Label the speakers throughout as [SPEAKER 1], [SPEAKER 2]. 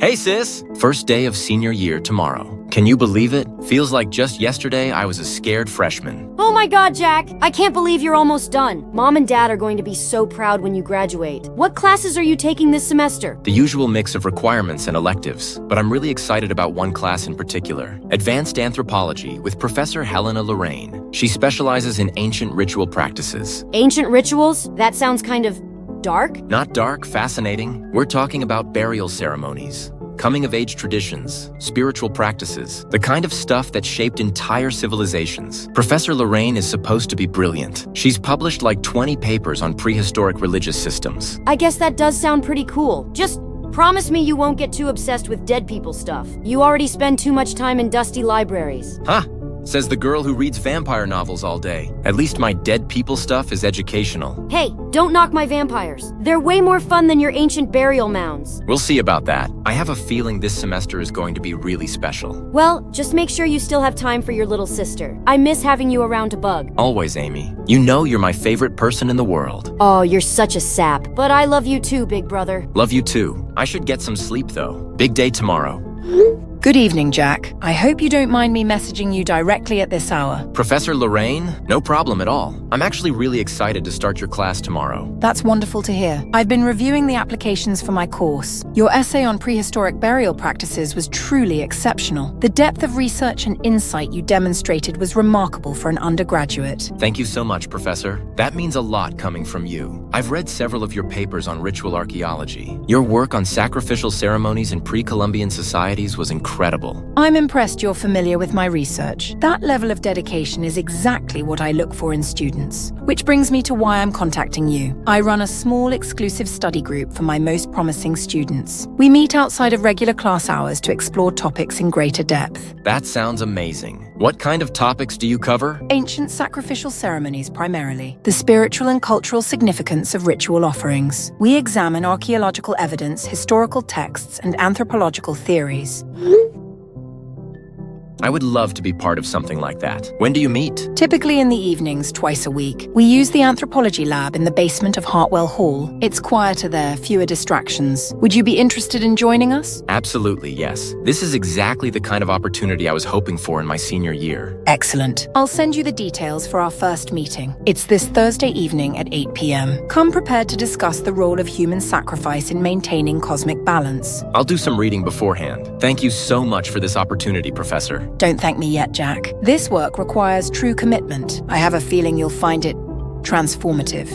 [SPEAKER 1] Hey sis! First day of senior year tomorrow. Can you believe it? Feels like just yesterday I was a scared freshman.
[SPEAKER 2] Oh my god, Jack! I can't believe you're almost done. Mom and Dad are going to be so proud when you graduate. What classes are you taking this semester?
[SPEAKER 1] The usual mix of requirements and electives, but I'm really excited about one class in particular. Advanced Anthropology with Professor Helena Lorraine. She specializes in ancient ritual practices.
[SPEAKER 2] Ancient rituals? That sounds kind of dark?
[SPEAKER 1] Not dark, fascinating. We're talking about burial ceremonies, coming-of-age traditions, spiritual practices, the kind of stuff that shaped entire civilizations. Professor Lorraine is supposed to be brilliant. She's published like 20 papers on prehistoric religious systems.
[SPEAKER 2] I guess that does sound pretty cool. Just promise me you won't get too obsessed with dead people stuff. You already spend too much time in dusty libraries.
[SPEAKER 1] Huh? Says the girl who reads vampire novels all day. At least my dead people stuff is educational.
[SPEAKER 2] Hey, don't knock my vampires. They're way more fun than your ancient burial mounds.
[SPEAKER 1] We'll see about that. I have a feeling this semester is going to be really special.
[SPEAKER 2] Well, just make sure you still have time for your little sister. I miss having you around to bug.
[SPEAKER 1] Always, Amy. You know you're my favorite person in the world.
[SPEAKER 2] Oh, you're such a sap. But I love you too, big brother.
[SPEAKER 1] Love you too. I should get some sleep though. Big day tomorrow.
[SPEAKER 3] Good evening, Jack. I hope you don't mind me messaging you directly at this hour.
[SPEAKER 1] Professor Lorraine? No problem at all. I'm actually really excited to start your class tomorrow.
[SPEAKER 3] That's wonderful to hear. I've been reviewing the applications for my course. Your essay on prehistoric burial practices was truly exceptional. The depth of research and insight you demonstrated was remarkable for an undergraduate.
[SPEAKER 1] Thank you so much, Professor. That means a lot coming from you. I've read several of your papers on ritual archaeology. Your work on sacrificial ceremonies in pre-Columbian societies was incredible.
[SPEAKER 3] I'm impressed you're familiar with my research. That level of dedication is exactly what I look for in students. Which brings me to why I'm contacting you. I run a small exclusive study group for my most promising students. We meet outside of regular class hours to explore topics in greater depth.
[SPEAKER 1] That sounds amazing. What kind of topics do you cover?
[SPEAKER 3] Ancient sacrificial ceremonies primarily. The spiritual and cultural significance of ritual offerings. We examine archaeological evidence, historical texts, and anthropological theories.
[SPEAKER 1] I would love to be part of something like that. When do you meet?
[SPEAKER 3] Typically in the evenings, twice a week. We use the anthropology lab in the basement of Hartwell Hall. It's quieter there, fewer distractions. Would you be interested in joining us?
[SPEAKER 1] Absolutely, yes. This is exactly the kind of opportunity I was hoping for in my senior year.
[SPEAKER 3] Excellent. I'll send you the details for our first meeting. It's this Thursday evening at 8 p.m. Come prepared to discuss the role of human sacrifice in maintaining cosmic balance.
[SPEAKER 1] I'll do some reading beforehand. Thank you so much for this opportunity, Professor.
[SPEAKER 3] Don't thank me yet, Jack. This work requires true commitment. I have a feeling you'll find it transformative.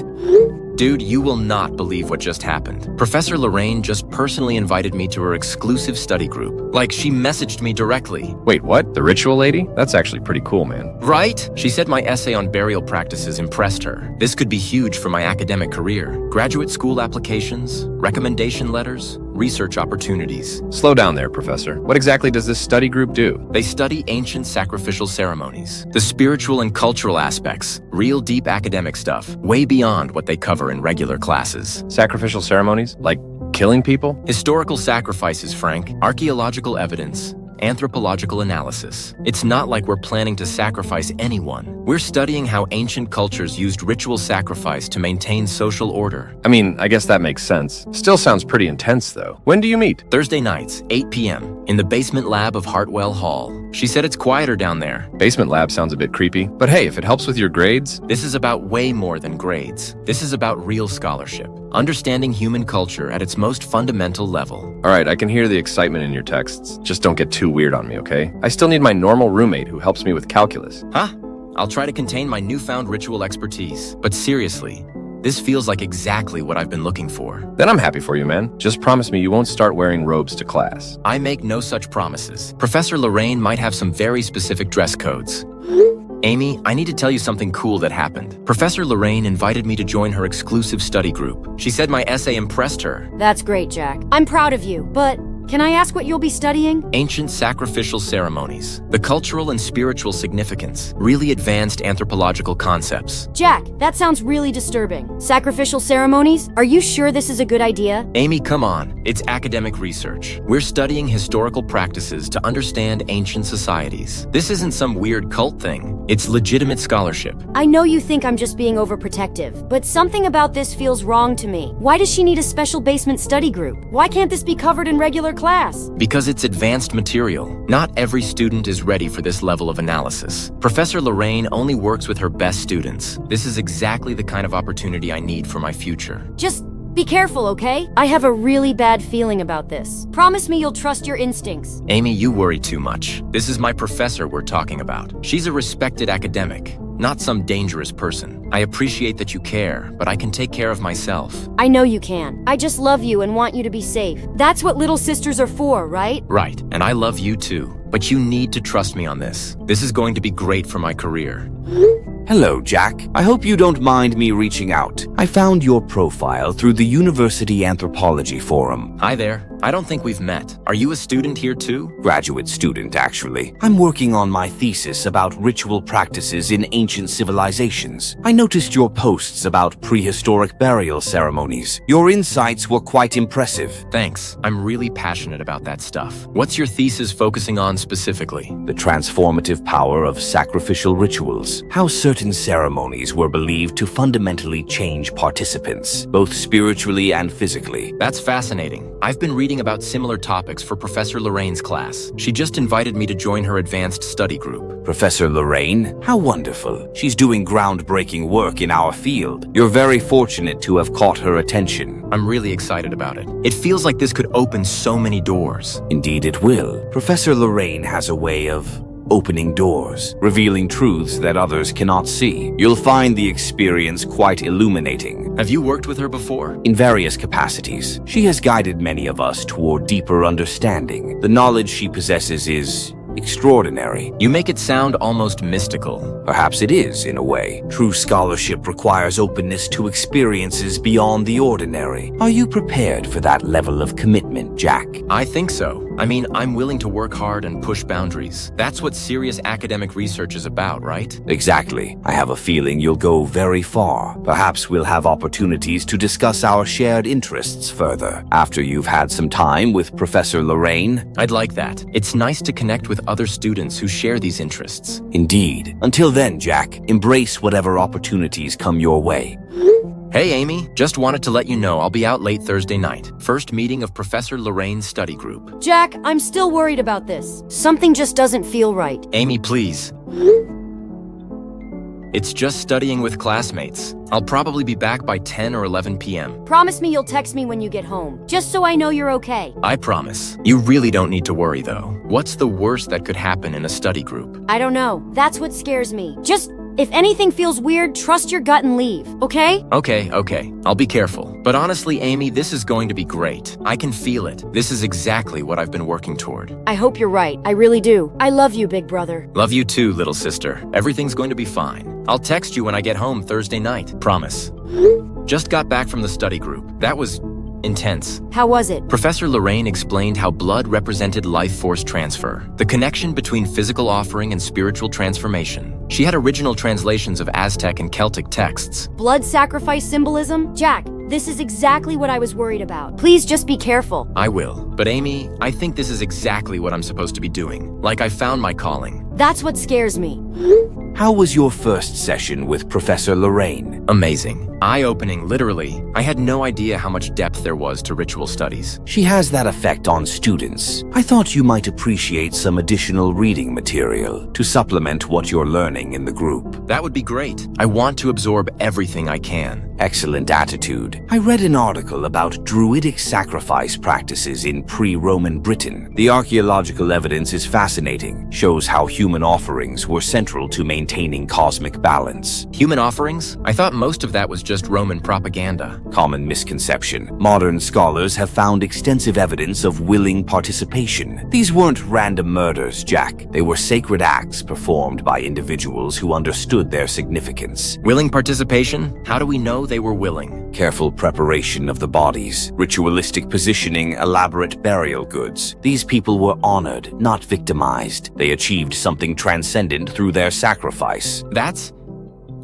[SPEAKER 1] Dude, you will not believe what just happened. Professor Lorraine just personally invited me to her exclusive study group. Like, she messaged me directly.
[SPEAKER 4] Wait, what? The ritual lady? That's actually pretty cool, man.
[SPEAKER 1] Right? She said my essay on burial practices impressed her. This could be huge for my academic career. Graduate school applications, recommendation letters, research opportunities.
[SPEAKER 4] Slow down there, Professor. What exactly does this study group do?
[SPEAKER 1] They study ancient sacrificial ceremonies, the spiritual and cultural aspects, real deep academic stuff, way beyond what they cover in regular classes.
[SPEAKER 4] Sacrificial ceremonies? Like killing people?
[SPEAKER 1] Historical sacrifices, Frank. Archaeological evidence. Anthropological analysis. It's not like we're planning to sacrifice anyone. We're studying how ancient cultures used ritual sacrifice to maintain social order.
[SPEAKER 4] I mean, I guess that makes sense. Still sounds pretty intense, though. When do you meet?
[SPEAKER 1] Thursday nights, 8 p.m., in the basement lab of Hartwell Hall. She said it's quieter down there.
[SPEAKER 4] Basement lab sounds a bit creepy. But hey, if it helps with your grades...
[SPEAKER 1] This is about way more than grades. This is about real scholarship. Understanding human culture at its most fundamental level.
[SPEAKER 4] All right, I can hear the excitement in your texts. Just don't get too weird on me, okay? I still need my normal roommate who helps me with calculus.
[SPEAKER 1] Huh? I'll try to contain my newfound ritual expertise. But seriously, this feels like exactly what I've been looking for.
[SPEAKER 4] Then I'm happy for you, man. Just promise me you won't start wearing robes to class.
[SPEAKER 1] I make no such promises. Professor Lorraine might have some very specific dress codes. Amy, I need to tell you something cool that happened. Professor Lorraine invited me to join her exclusive study group. She said my essay impressed her.
[SPEAKER 2] That's great, Jack. I'm proud of you, but can I ask what you'll be studying?
[SPEAKER 1] Ancient sacrificial ceremonies, the cultural and spiritual significance, really advanced anthropological concepts.
[SPEAKER 2] Jack, that sounds really disturbing. Sacrificial ceremonies? Are you sure this is a good idea?
[SPEAKER 1] Amy, come on. It's academic research. We're studying historical practices to understand ancient societies. This isn't some weird cult thing. It's legitimate scholarship.
[SPEAKER 2] I know you think I'm just being overprotective, but something about this feels wrong to me. Why does she need a special basement study group? Why can't this be covered in regular class?
[SPEAKER 1] Because it's advanced material. Not every student is ready for this level of analysis. Professor Lorraine only works with her best students. This is exactly the kind of opportunity I need for my future.
[SPEAKER 2] Just be careful, okay? I have a really bad feeling about this. Promise me you'll trust your instincts.
[SPEAKER 1] Amy, you worry too much. This is my professor we're talking about. She's a respected academic, not some dangerous person. I appreciate that you care, but I can take care of myself.
[SPEAKER 2] I know you can. I just love you and want you to be safe. That's what little sisters are for, right?
[SPEAKER 1] Right, and I love you too. But you need to trust me on this. This is going to be great for my career.
[SPEAKER 5] Hello, Jack. I hope you don't mind me reaching out. I found your profile through the University Anthropology Forum.
[SPEAKER 1] Hi there. I don't think we've met. Are you a student here too?
[SPEAKER 5] Graduate student, actually. I'm working on my thesis about ritual practices in ancient civilizations. I noticed your posts about prehistoric burial ceremonies. Your insights were quite impressive.
[SPEAKER 1] Thanks. I'm really passionate about that stuff. What's your thesis focusing on specifically?
[SPEAKER 5] The transformative power of sacrificial rituals. How certain ceremonies were believed to fundamentally change participants, both spiritually and physically.
[SPEAKER 1] That's fascinating. I've been reading about similar topics for Professor Lorraine's class. She just invited me to join her advanced study group.
[SPEAKER 5] Professor Lorraine? How wonderful. She's doing groundbreaking work in our field. You're very fortunate to have caught her attention.
[SPEAKER 1] I'm really excited about it. It feels like this could open so many doors.
[SPEAKER 5] Indeed it will. Professor Lorraine has a way of opening doors, revealing truths that others cannot see. You'll find the experience quite illuminating.
[SPEAKER 1] Have you worked with her before?
[SPEAKER 5] In various capacities, she has guided many of us toward deeper understanding. The knowledge she possesses is extraordinary.
[SPEAKER 1] You make it sound almost mystical.
[SPEAKER 5] Perhaps it is, in a way. True scholarship requires openness to experiences beyond the ordinary. Are you prepared for that level of commitment, Jack?
[SPEAKER 1] I think so. I mean, I'm willing to work hard and push boundaries. That's what serious academic research is about, right?
[SPEAKER 5] Exactly. I have a feeling you'll go very far. Perhaps we'll have opportunities to discuss our shared interests further after you've had some time with Professor Lorraine.
[SPEAKER 1] I'd like that. It's nice to connect with other students who share these interests.
[SPEAKER 5] Indeed. Until then, Jack, embrace whatever opportunities come your way.
[SPEAKER 1] Hey, Amy. Just wanted to let you know I'll be out late Thursday night. First meeting of Professor Lorraine's study group.
[SPEAKER 2] Jack, I'm still worried about this. Something just doesn't feel right.
[SPEAKER 1] Amy, please. It's just studying with classmates. I'll probably be back by 10 or 11 p.m.
[SPEAKER 2] Promise me you'll text me when you get home, just so I know you're okay.
[SPEAKER 1] I promise. You really don't need to worry, though. What's the worst that could happen in a study group?
[SPEAKER 2] I don't know. That's what scares me. Just, if anything feels weird, trust your gut and leave, okay?
[SPEAKER 1] Okay. I'll be careful. But honestly, Amy, this is going to be great. I can feel it. This is exactly what I've been working toward.
[SPEAKER 2] I hope you're right. I really do. I love you, big brother.
[SPEAKER 1] Love you too, little sister. Everything's going to be fine. I'll text you when I get home Thursday night. Promise. Just got back from the study group. That was intense.
[SPEAKER 2] How was it?
[SPEAKER 1] Professor Lorraine explained how blood represented life force transfer, the connection between physical offering and spiritual transformation. She had original translations of Aztec and Celtic texts.
[SPEAKER 2] Blood sacrifice symbolism? Jack, this is exactly what I was worried about. Please just be careful.
[SPEAKER 1] I will. But Amy, I think this is exactly what I'm supposed to be doing. Like I found my calling.
[SPEAKER 2] That's what scares me.
[SPEAKER 5] How was your first session with Professor Lorraine?
[SPEAKER 1] Amazing. Eye-opening, literally. I had no idea how much depth there was to ritual studies.
[SPEAKER 5] She has that effect on students. I thought you might appreciate some additional reading material to supplement what you're learning in the group.
[SPEAKER 1] That would be great. I want to absorb everything I can.
[SPEAKER 5] Excellent attitude. I read an article about druidic sacrifice practices in pre-Roman Britain. The archaeological evidence is fascinating, shows how human offerings were central to maintaining cosmic balance.
[SPEAKER 1] Human offerings? I thought most of that was just Roman propaganda.
[SPEAKER 5] Common misconception. Modern scholars have found extensive evidence of willing participation. These weren't random murders, Jack. They were sacred acts performed by individuals who understood their significance.
[SPEAKER 1] Willing participation? How do we know they were willing?
[SPEAKER 5] Careful preparation of the bodies, ritualistic positioning, elaborate burial goods. These people were honored, not victimized. They achieved something transcendent through their sacrifice.
[SPEAKER 1] That's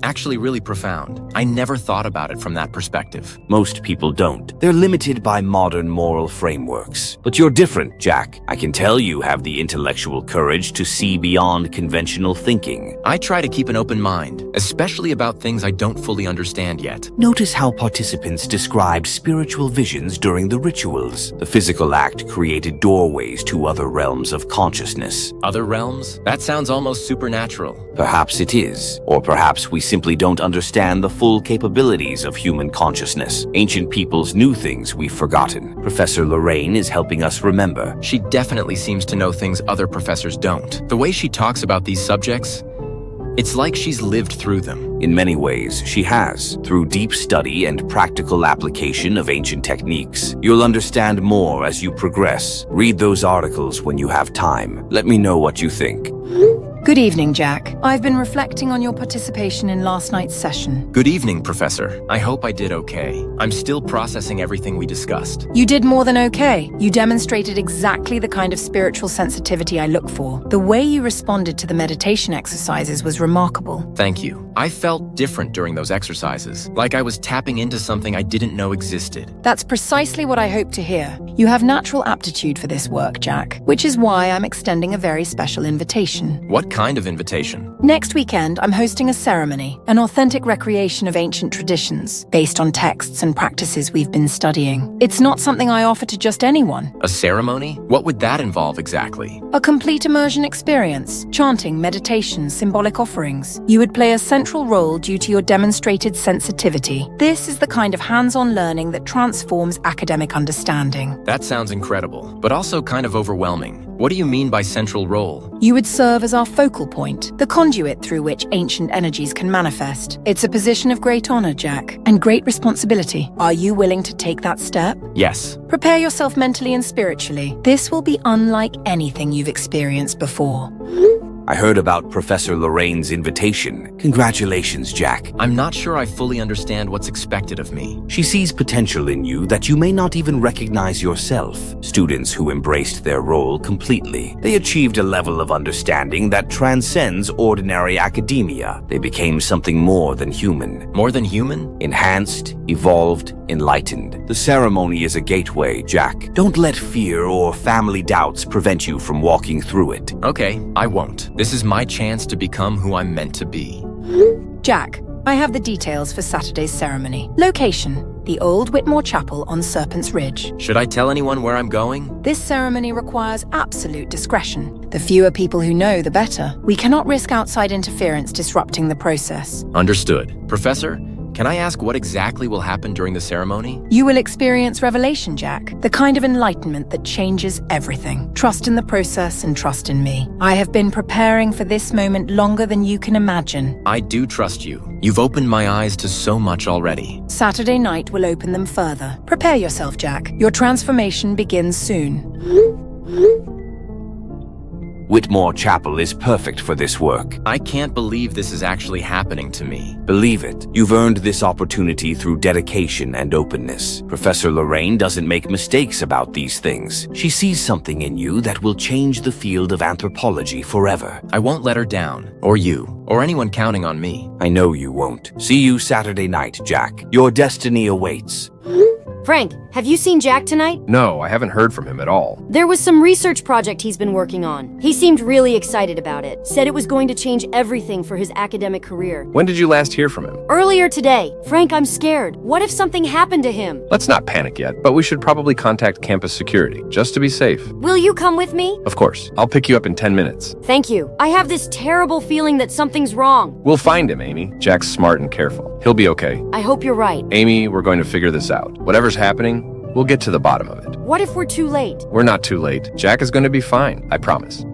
[SPEAKER 1] Actually really profound. I never thought about it from that perspective.
[SPEAKER 5] Most people don't. They're limited by modern moral frameworks. But you're different, Jack. I can tell you have the intellectual courage to see beyond conventional thinking.
[SPEAKER 1] I try to keep an open mind, especially about things I don't fully understand yet.
[SPEAKER 5] Notice how participants described spiritual visions during the rituals. The physical act created doorways to other realms of consciousness.
[SPEAKER 1] Other realms? That sounds almost supernatural.
[SPEAKER 5] Perhaps it is. Or perhaps we simply don't understand the full capabilities of human consciousness. Ancient peoples knew things we've forgotten. Professor Lorraine is helping us remember.
[SPEAKER 1] She definitely seems to know things other professors don't. The way she talks about these subjects, it's like she's lived through them.
[SPEAKER 5] In many ways, she has. Through deep study and practical application of ancient techniques, you'll understand more as you progress. Read those articles when you have time. Let me know what you think.
[SPEAKER 3] Good evening, Jack. I've been reflecting on your participation in last night's session.
[SPEAKER 1] Good evening, Professor. I hope I did okay. I'm still processing everything we discussed.
[SPEAKER 3] You did more than okay. You demonstrated exactly the kind of spiritual sensitivity I look for. The way you responded to the meditation exercises was remarkable.
[SPEAKER 1] Thank you. I felt different during those exercises, like I was tapping into something I didn't know existed.
[SPEAKER 3] That's precisely what I hope to hear. You have natural aptitude for this work, Jack, which is why I'm extending a very special invitation.
[SPEAKER 1] What kind of invitation?
[SPEAKER 3] Next weekend, I'm hosting a ceremony, an authentic recreation of ancient traditions, based on texts and practices we've been studying. It's not something I offer to just anyone.
[SPEAKER 1] A ceremony? What would that involve exactly?
[SPEAKER 3] A complete immersion experience, chanting, meditation, symbolic offerings. You would play a central role due to your demonstrated sensitivity. This is the kind of hands-on learning that transforms academic understanding.
[SPEAKER 1] That sounds incredible, but also kind of overwhelming. What do you mean by central role?
[SPEAKER 3] You would serve as our focal point, the conduit through which ancient energies can manifest. It's a position of great honor, Jack, and great responsibility. Are you willing to take that step?
[SPEAKER 1] Yes.
[SPEAKER 3] Prepare yourself mentally and spiritually. This will be unlike anything you've experienced before.
[SPEAKER 5] I heard about Professor Lorraine's invitation. Congratulations, Jack.
[SPEAKER 1] I'm not sure I fully understand what's expected of me.
[SPEAKER 5] She sees potential in you that you may not even recognize yourself. Students who embraced their role completely. They achieved a level of understanding that transcends ordinary academia. They became something more than human.
[SPEAKER 1] More than human?
[SPEAKER 5] Enhanced, evolved, enlightened. The ceremony is a gateway, Jack. Don't let fear or family doubts prevent you from walking through it.
[SPEAKER 1] Okay, I won't. This is my chance to become who I'm meant to be.
[SPEAKER 3] Jack, I have the details for Saturday's ceremony. Location: the Old Whitmore Chapel on Serpent's Ridge.
[SPEAKER 1] Should I tell anyone where I'm going?
[SPEAKER 3] This ceremony requires absolute discretion. The fewer people who know, the better. We cannot risk outside interference disrupting the process.
[SPEAKER 1] Understood. Professor, can I ask what exactly will happen during the ceremony?
[SPEAKER 3] You will experience revelation, Jack. The kind of enlightenment that changes everything. Trust in the process and trust in me. I have been preparing for this moment longer than you can imagine.
[SPEAKER 1] I do trust you. You've opened my eyes to so much already.
[SPEAKER 3] Saturday night will open them further. Prepare yourself, Jack. Your transformation begins soon.
[SPEAKER 5] Whitmore Chapel is perfect for this work.
[SPEAKER 1] I can't believe this is actually happening to me.
[SPEAKER 5] Believe it. You've earned this opportunity through dedication and openness. Professor Lorraine doesn't make mistakes about these things. She sees something in you that will change the field of anthropology forever.
[SPEAKER 1] I won't let her down, or you, or anyone counting on me.
[SPEAKER 5] I know you won't. See you Saturday night, Jack. Your destiny awaits.
[SPEAKER 2] Frank, have you seen Jack tonight?
[SPEAKER 4] No, I haven't heard from him at all.
[SPEAKER 2] There was some research project he's been working on. He seemed really excited about it. Said it was going to change everything for his academic career.
[SPEAKER 4] When did you last hear from him?
[SPEAKER 2] Earlier today. Frank, I'm scared. What if something happened to him?
[SPEAKER 4] Let's not panic yet, but we should probably contact campus security, just to be safe.
[SPEAKER 2] Will you come with me?
[SPEAKER 4] Of course. I'll pick you up in 10 minutes.
[SPEAKER 2] Thank you. I have this terrible feeling that something's wrong.
[SPEAKER 4] We'll find him, Amy. Jack's smart and careful. He'll be okay.
[SPEAKER 2] I hope you're right.
[SPEAKER 4] Amy, we're going to figure this out. Whatever's happening, we'll get to the bottom of it.
[SPEAKER 2] What if we're too late?
[SPEAKER 4] We're not too late. Jack is going to be fine, I promise.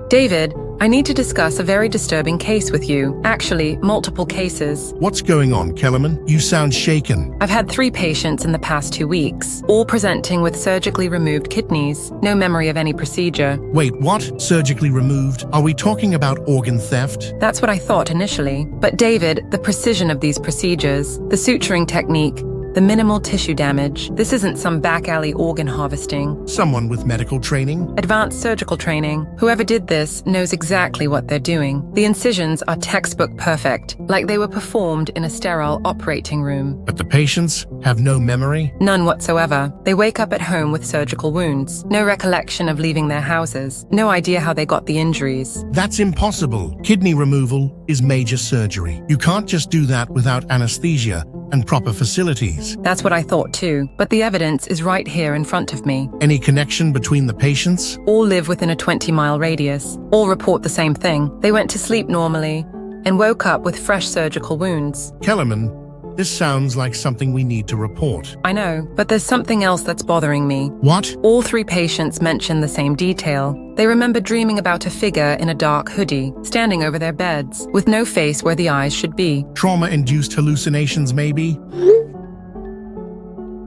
[SPEAKER 6] David, I need to discuss a very disturbing case with you. Actually, multiple cases.
[SPEAKER 7] What's going on, Kellerman? You sound shaken.
[SPEAKER 6] I've had 3 patients in the past 2 weeks, all presenting with surgically removed kidneys. No memory of any procedure.
[SPEAKER 7] Wait, what? Surgically removed? Are we talking about organ theft?
[SPEAKER 6] That's what I thought initially. But David, the precision of these procedures, the suturing technique, The minimal tissue damage. This isn't some back alley organ harvesting.
[SPEAKER 7] Someone with medical training?
[SPEAKER 6] Advanced surgical training. Whoever did this knows exactly what they're doing. The incisions are textbook perfect, like they were performed in a sterile operating room.
[SPEAKER 7] But the patients have no memory?
[SPEAKER 6] None whatsoever. They wake up at home with surgical wounds. No recollection of leaving their houses. No idea how they got the injuries.
[SPEAKER 7] That's impossible. Kidney removal is major surgery. You can't just do that without anesthesia and proper facilities.
[SPEAKER 6] That's what I thought too, but the evidence is right here in front of me.
[SPEAKER 7] Any connection between the patients?
[SPEAKER 6] All live within a 20-mile radius. All report the same thing. They went to sleep normally and woke up with fresh surgical wounds.
[SPEAKER 7] Kellerman, this sounds like something we need to report.
[SPEAKER 6] I know, but there's something else that's bothering me.
[SPEAKER 7] What?
[SPEAKER 6] All 3 patients mention the same detail. They remember dreaming about a figure in a dark hoodie, standing over their beds, with no face where the eyes should be.
[SPEAKER 7] Trauma-induced hallucinations, maybe?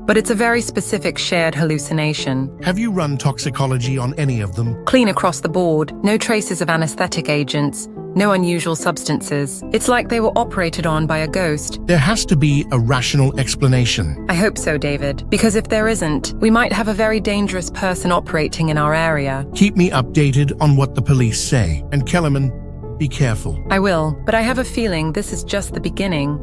[SPEAKER 6] But it's a very specific shared hallucination.
[SPEAKER 7] Have you run toxicology on any of them?
[SPEAKER 6] Clean across the board, no traces of anesthetic agents, no unusual substances. It's like they were operated on by a ghost.
[SPEAKER 7] There has to be a rational explanation.
[SPEAKER 6] I hope so, David, because if there isn't, we might have a very dangerous person operating in our area.
[SPEAKER 7] Keep me updated on what the police say. And Kellerman, be careful.
[SPEAKER 6] I will, but I have a feeling this is just the beginning.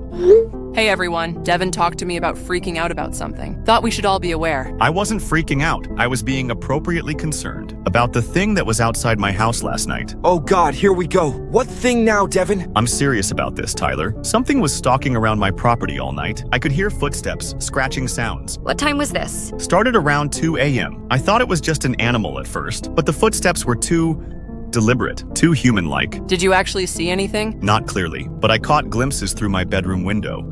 [SPEAKER 8] Hey everyone, Devin talked to me about freaking out about something. Thought we should all be aware.
[SPEAKER 9] I wasn't freaking out. I was being appropriately concerned about the thing that was outside my house last night.
[SPEAKER 10] Oh God, here we go. What thing now, Devin?
[SPEAKER 9] I'm serious about this, Tyler. Something was stalking around my property all night. I could hear footsteps, scratching sounds.
[SPEAKER 2] What time was this?
[SPEAKER 9] Started around 2 a.m. I thought it was just an animal at first, but the footsteps were too deliberate, too human-like.
[SPEAKER 8] Did you actually see anything?
[SPEAKER 9] Not clearly, but I caught glimpses through my bedroom window.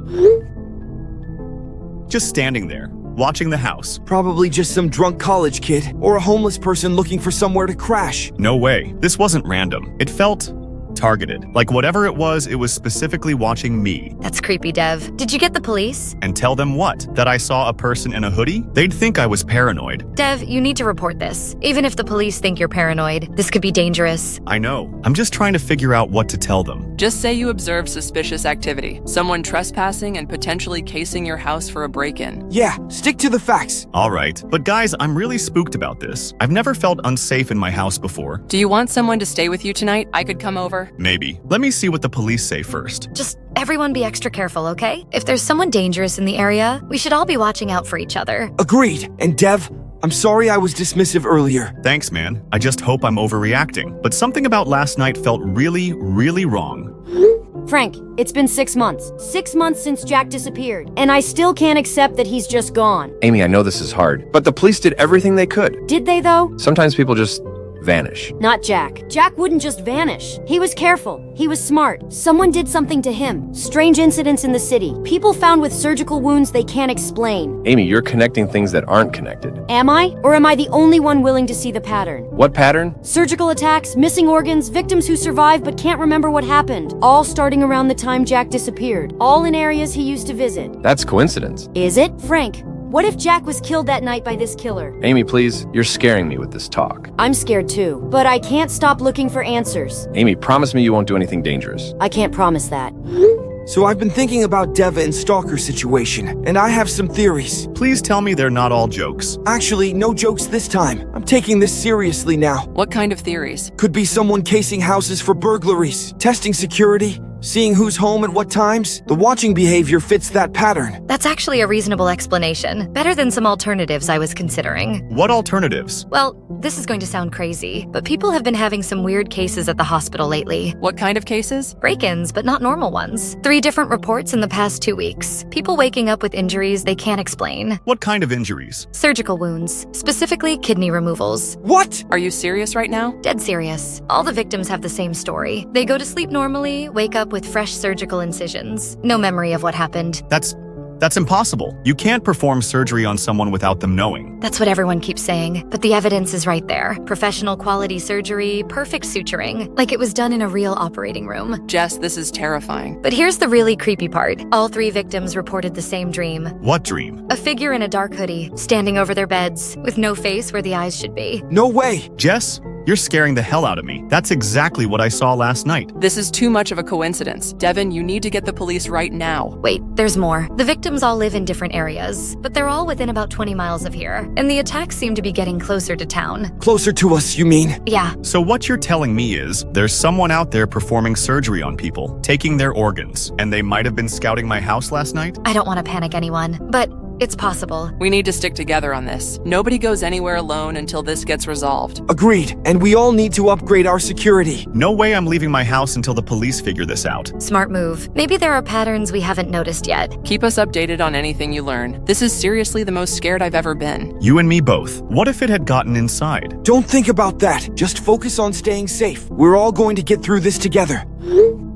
[SPEAKER 9] Just standing there, watching the house.
[SPEAKER 10] Probably just some drunk college kid or a homeless person looking for somewhere to crash.
[SPEAKER 9] No way. This wasn't random. It felt targeted. Like whatever it was specifically watching me.
[SPEAKER 2] That's creepy, Dev. Did you get the police?
[SPEAKER 9] And tell them what? That I saw a person in a hoodie? They'd think I was paranoid.
[SPEAKER 2] Dev, you need to report this. Even if the police think you're paranoid, this could be dangerous.
[SPEAKER 9] I know. I'm just trying to figure out what to tell them.
[SPEAKER 8] Just say you observed suspicious activity. Someone trespassing and potentially casing your house for a break-in.
[SPEAKER 10] Yeah, stick to the facts.
[SPEAKER 9] All right. But guys, I'm really spooked about this. I've never felt unsafe in my house before.
[SPEAKER 8] Do you want someone to stay with you tonight? I could come over.
[SPEAKER 9] Maybe. Let me see what the police say first.
[SPEAKER 2] Just everyone be extra careful, okay? If there's someone dangerous in the area, we should all be watching out for each other.
[SPEAKER 10] Agreed. And Dev, I'm sorry I was dismissive earlier.
[SPEAKER 9] Thanks, man. I just hope I'm overreacting. But something about last night felt really, really wrong.
[SPEAKER 2] Frank, it's been 6 months. 6 months since Jack disappeared, and I still can't accept that he's just gone.
[SPEAKER 4] Amy, I know this is hard, but the police did everything they could.
[SPEAKER 2] Did they, though?
[SPEAKER 4] Sometimes people just vanish.
[SPEAKER 2] Not Jack. Jack wouldn't just vanish. He was careful. He was smart. Someone did something to him. Strange incidents in the city. People found with surgical wounds they can't explain.
[SPEAKER 4] Amy, you're connecting things that aren't connected.
[SPEAKER 2] Am I? Or am I the only one willing to see the pattern?
[SPEAKER 4] What pattern?
[SPEAKER 2] Surgical attacks, missing organs, victims who survived but can't remember what happened. All starting around the time Jack disappeared. All in areas he used to visit.
[SPEAKER 4] That's coincidence.
[SPEAKER 2] Is it? Frank, what if Jack was killed that night by this killer?
[SPEAKER 4] Amy, please, you're scaring me with this talk.
[SPEAKER 2] I'm scared too, but I can't stop looking for answers.
[SPEAKER 4] Amy, promise me you won't do anything dangerous.
[SPEAKER 2] I can't promise that.
[SPEAKER 10] So I've been thinking about Deva and Stalker situation, and I have some theories.
[SPEAKER 9] Please tell me they're not all jokes.
[SPEAKER 10] Actually, no jokes this time. I'm taking this seriously now.
[SPEAKER 8] What kind of theories?
[SPEAKER 10] Could be someone casing houses for burglaries, testing security, seeing who's home at what times. The watching behavior fits that pattern.
[SPEAKER 2] That's actually a reasonable explanation. Better than some alternatives I was considering.
[SPEAKER 9] What alternatives?
[SPEAKER 2] Well, this is going to sound crazy, but people have been having some weird cases at the hospital lately.
[SPEAKER 8] What kind of cases?
[SPEAKER 2] Break-ins, but not normal ones. 3 different reports in the past 2 weeks. People waking up with injuries they can't explain.
[SPEAKER 9] What kind of injuries?
[SPEAKER 2] Surgical wounds, specifically kidney removals.
[SPEAKER 10] What?
[SPEAKER 8] Are you serious right now?
[SPEAKER 2] Dead serious. All the victims have the same story. They go to sleep normally, wake up with fresh surgical incisions. No memory of what happened.
[SPEAKER 9] That's impossible. You can't perform surgery on someone without them knowing.
[SPEAKER 2] That's what everyone keeps saying, but the evidence is right there. Professional quality surgery, perfect suturing, like it was done in a real operating room.
[SPEAKER 8] Jess, this is terrifying.
[SPEAKER 2] But here's the really creepy part. All 3 victims reported the same dream.
[SPEAKER 9] What dream?
[SPEAKER 2] A figure in a dark hoodie, standing over their beds, with no face where the eyes should be.
[SPEAKER 10] No way.
[SPEAKER 9] Jess, You're scaring the hell out of me. That's exactly what I saw last night.
[SPEAKER 8] This is too much of a coincidence. Devin, you need to get the police right now.
[SPEAKER 11] Wait, there's more. The victims all live in different areas, but they're all within about 20 miles of here, and the attacks seem to be getting closer to town.
[SPEAKER 10] Closer to us, you mean?
[SPEAKER 11] Yeah.
[SPEAKER 9] So what you're telling me is there's someone out there performing surgery on people, taking their organs, and they might have been scouting my house last night?
[SPEAKER 11] I don't want to panic anyone, but it's possible.
[SPEAKER 8] We need to stick together on this. Nobody goes anywhere alone until this gets resolved.
[SPEAKER 10] Agreed, and we all need to upgrade our security.
[SPEAKER 9] No way I'm leaving my house until the police figure this out.
[SPEAKER 11] Smart move. Maybe there are patterns we haven't noticed yet.
[SPEAKER 8] Keep us updated on anything you learn. This is seriously the most scared I've ever been.
[SPEAKER 9] You and me both. What if it had gotten inside?
[SPEAKER 10] Don't think about that. Just focus on staying safe. We're all going to get through this together.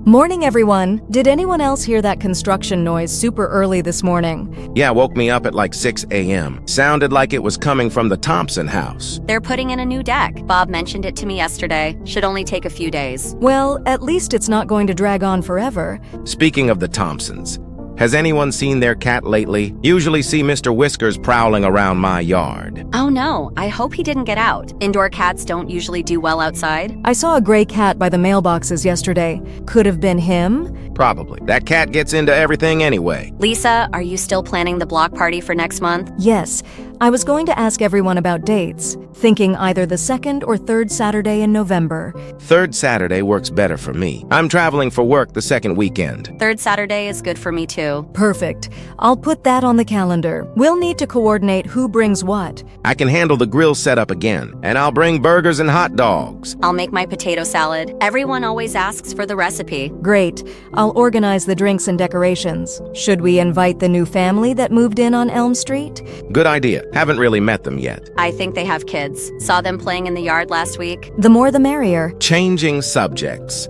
[SPEAKER 12] Morning, everyone. Did anyone else hear that construction noise super early this morning?
[SPEAKER 13] Yeah, woke me up at like 6 a.m. Sounded like it was coming from the Thompson house.
[SPEAKER 2] They're putting in a new deck. Bob mentioned it to me yesterday. Should only take a few days.
[SPEAKER 12] Well, at least it's not going to drag on forever.
[SPEAKER 13] Speaking of the Thompsons, has anyone seen their cat lately? Usually see Mr. Whiskers prowling around my yard.
[SPEAKER 2] Oh no, I hope he didn't get out. Indoor cats don't usually do well outside.
[SPEAKER 12] I saw a gray cat by the mailboxes yesterday. Could have been him?
[SPEAKER 13] Probably. That cat gets into everything anyway.
[SPEAKER 2] Lisa, are you still planning the block party for next month?
[SPEAKER 12] Yes. I was going to ask everyone about dates, thinking either the second or third Saturday in November.
[SPEAKER 13] Third Saturday works better for me. I'm traveling for work the second weekend.
[SPEAKER 2] Third Saturday is good for me too.
[SPEAKER 12] Perfect. I'll put that on the calendar. We'll need to coordinate who brings what.
[SPEAKER 13] I can handle the grill setup again, and I'll bring burgers and hot dogs.
[SPEAKER 2] I'll make my potato salad. Everyone always asks for the recipe.
[SPEAKER 12] Great. I'll organize the drinks and decorations. Should we invite the new family that moved in on Elm Street?
[SPEAKER 13] Good idea. Haven't really met them yet.
[SPEAKER 2] I think they have kids. Saw them playing in the yard last week.
[SPEAKER 12] The more the merrier.
[SPEAKER 13] Changing subjects.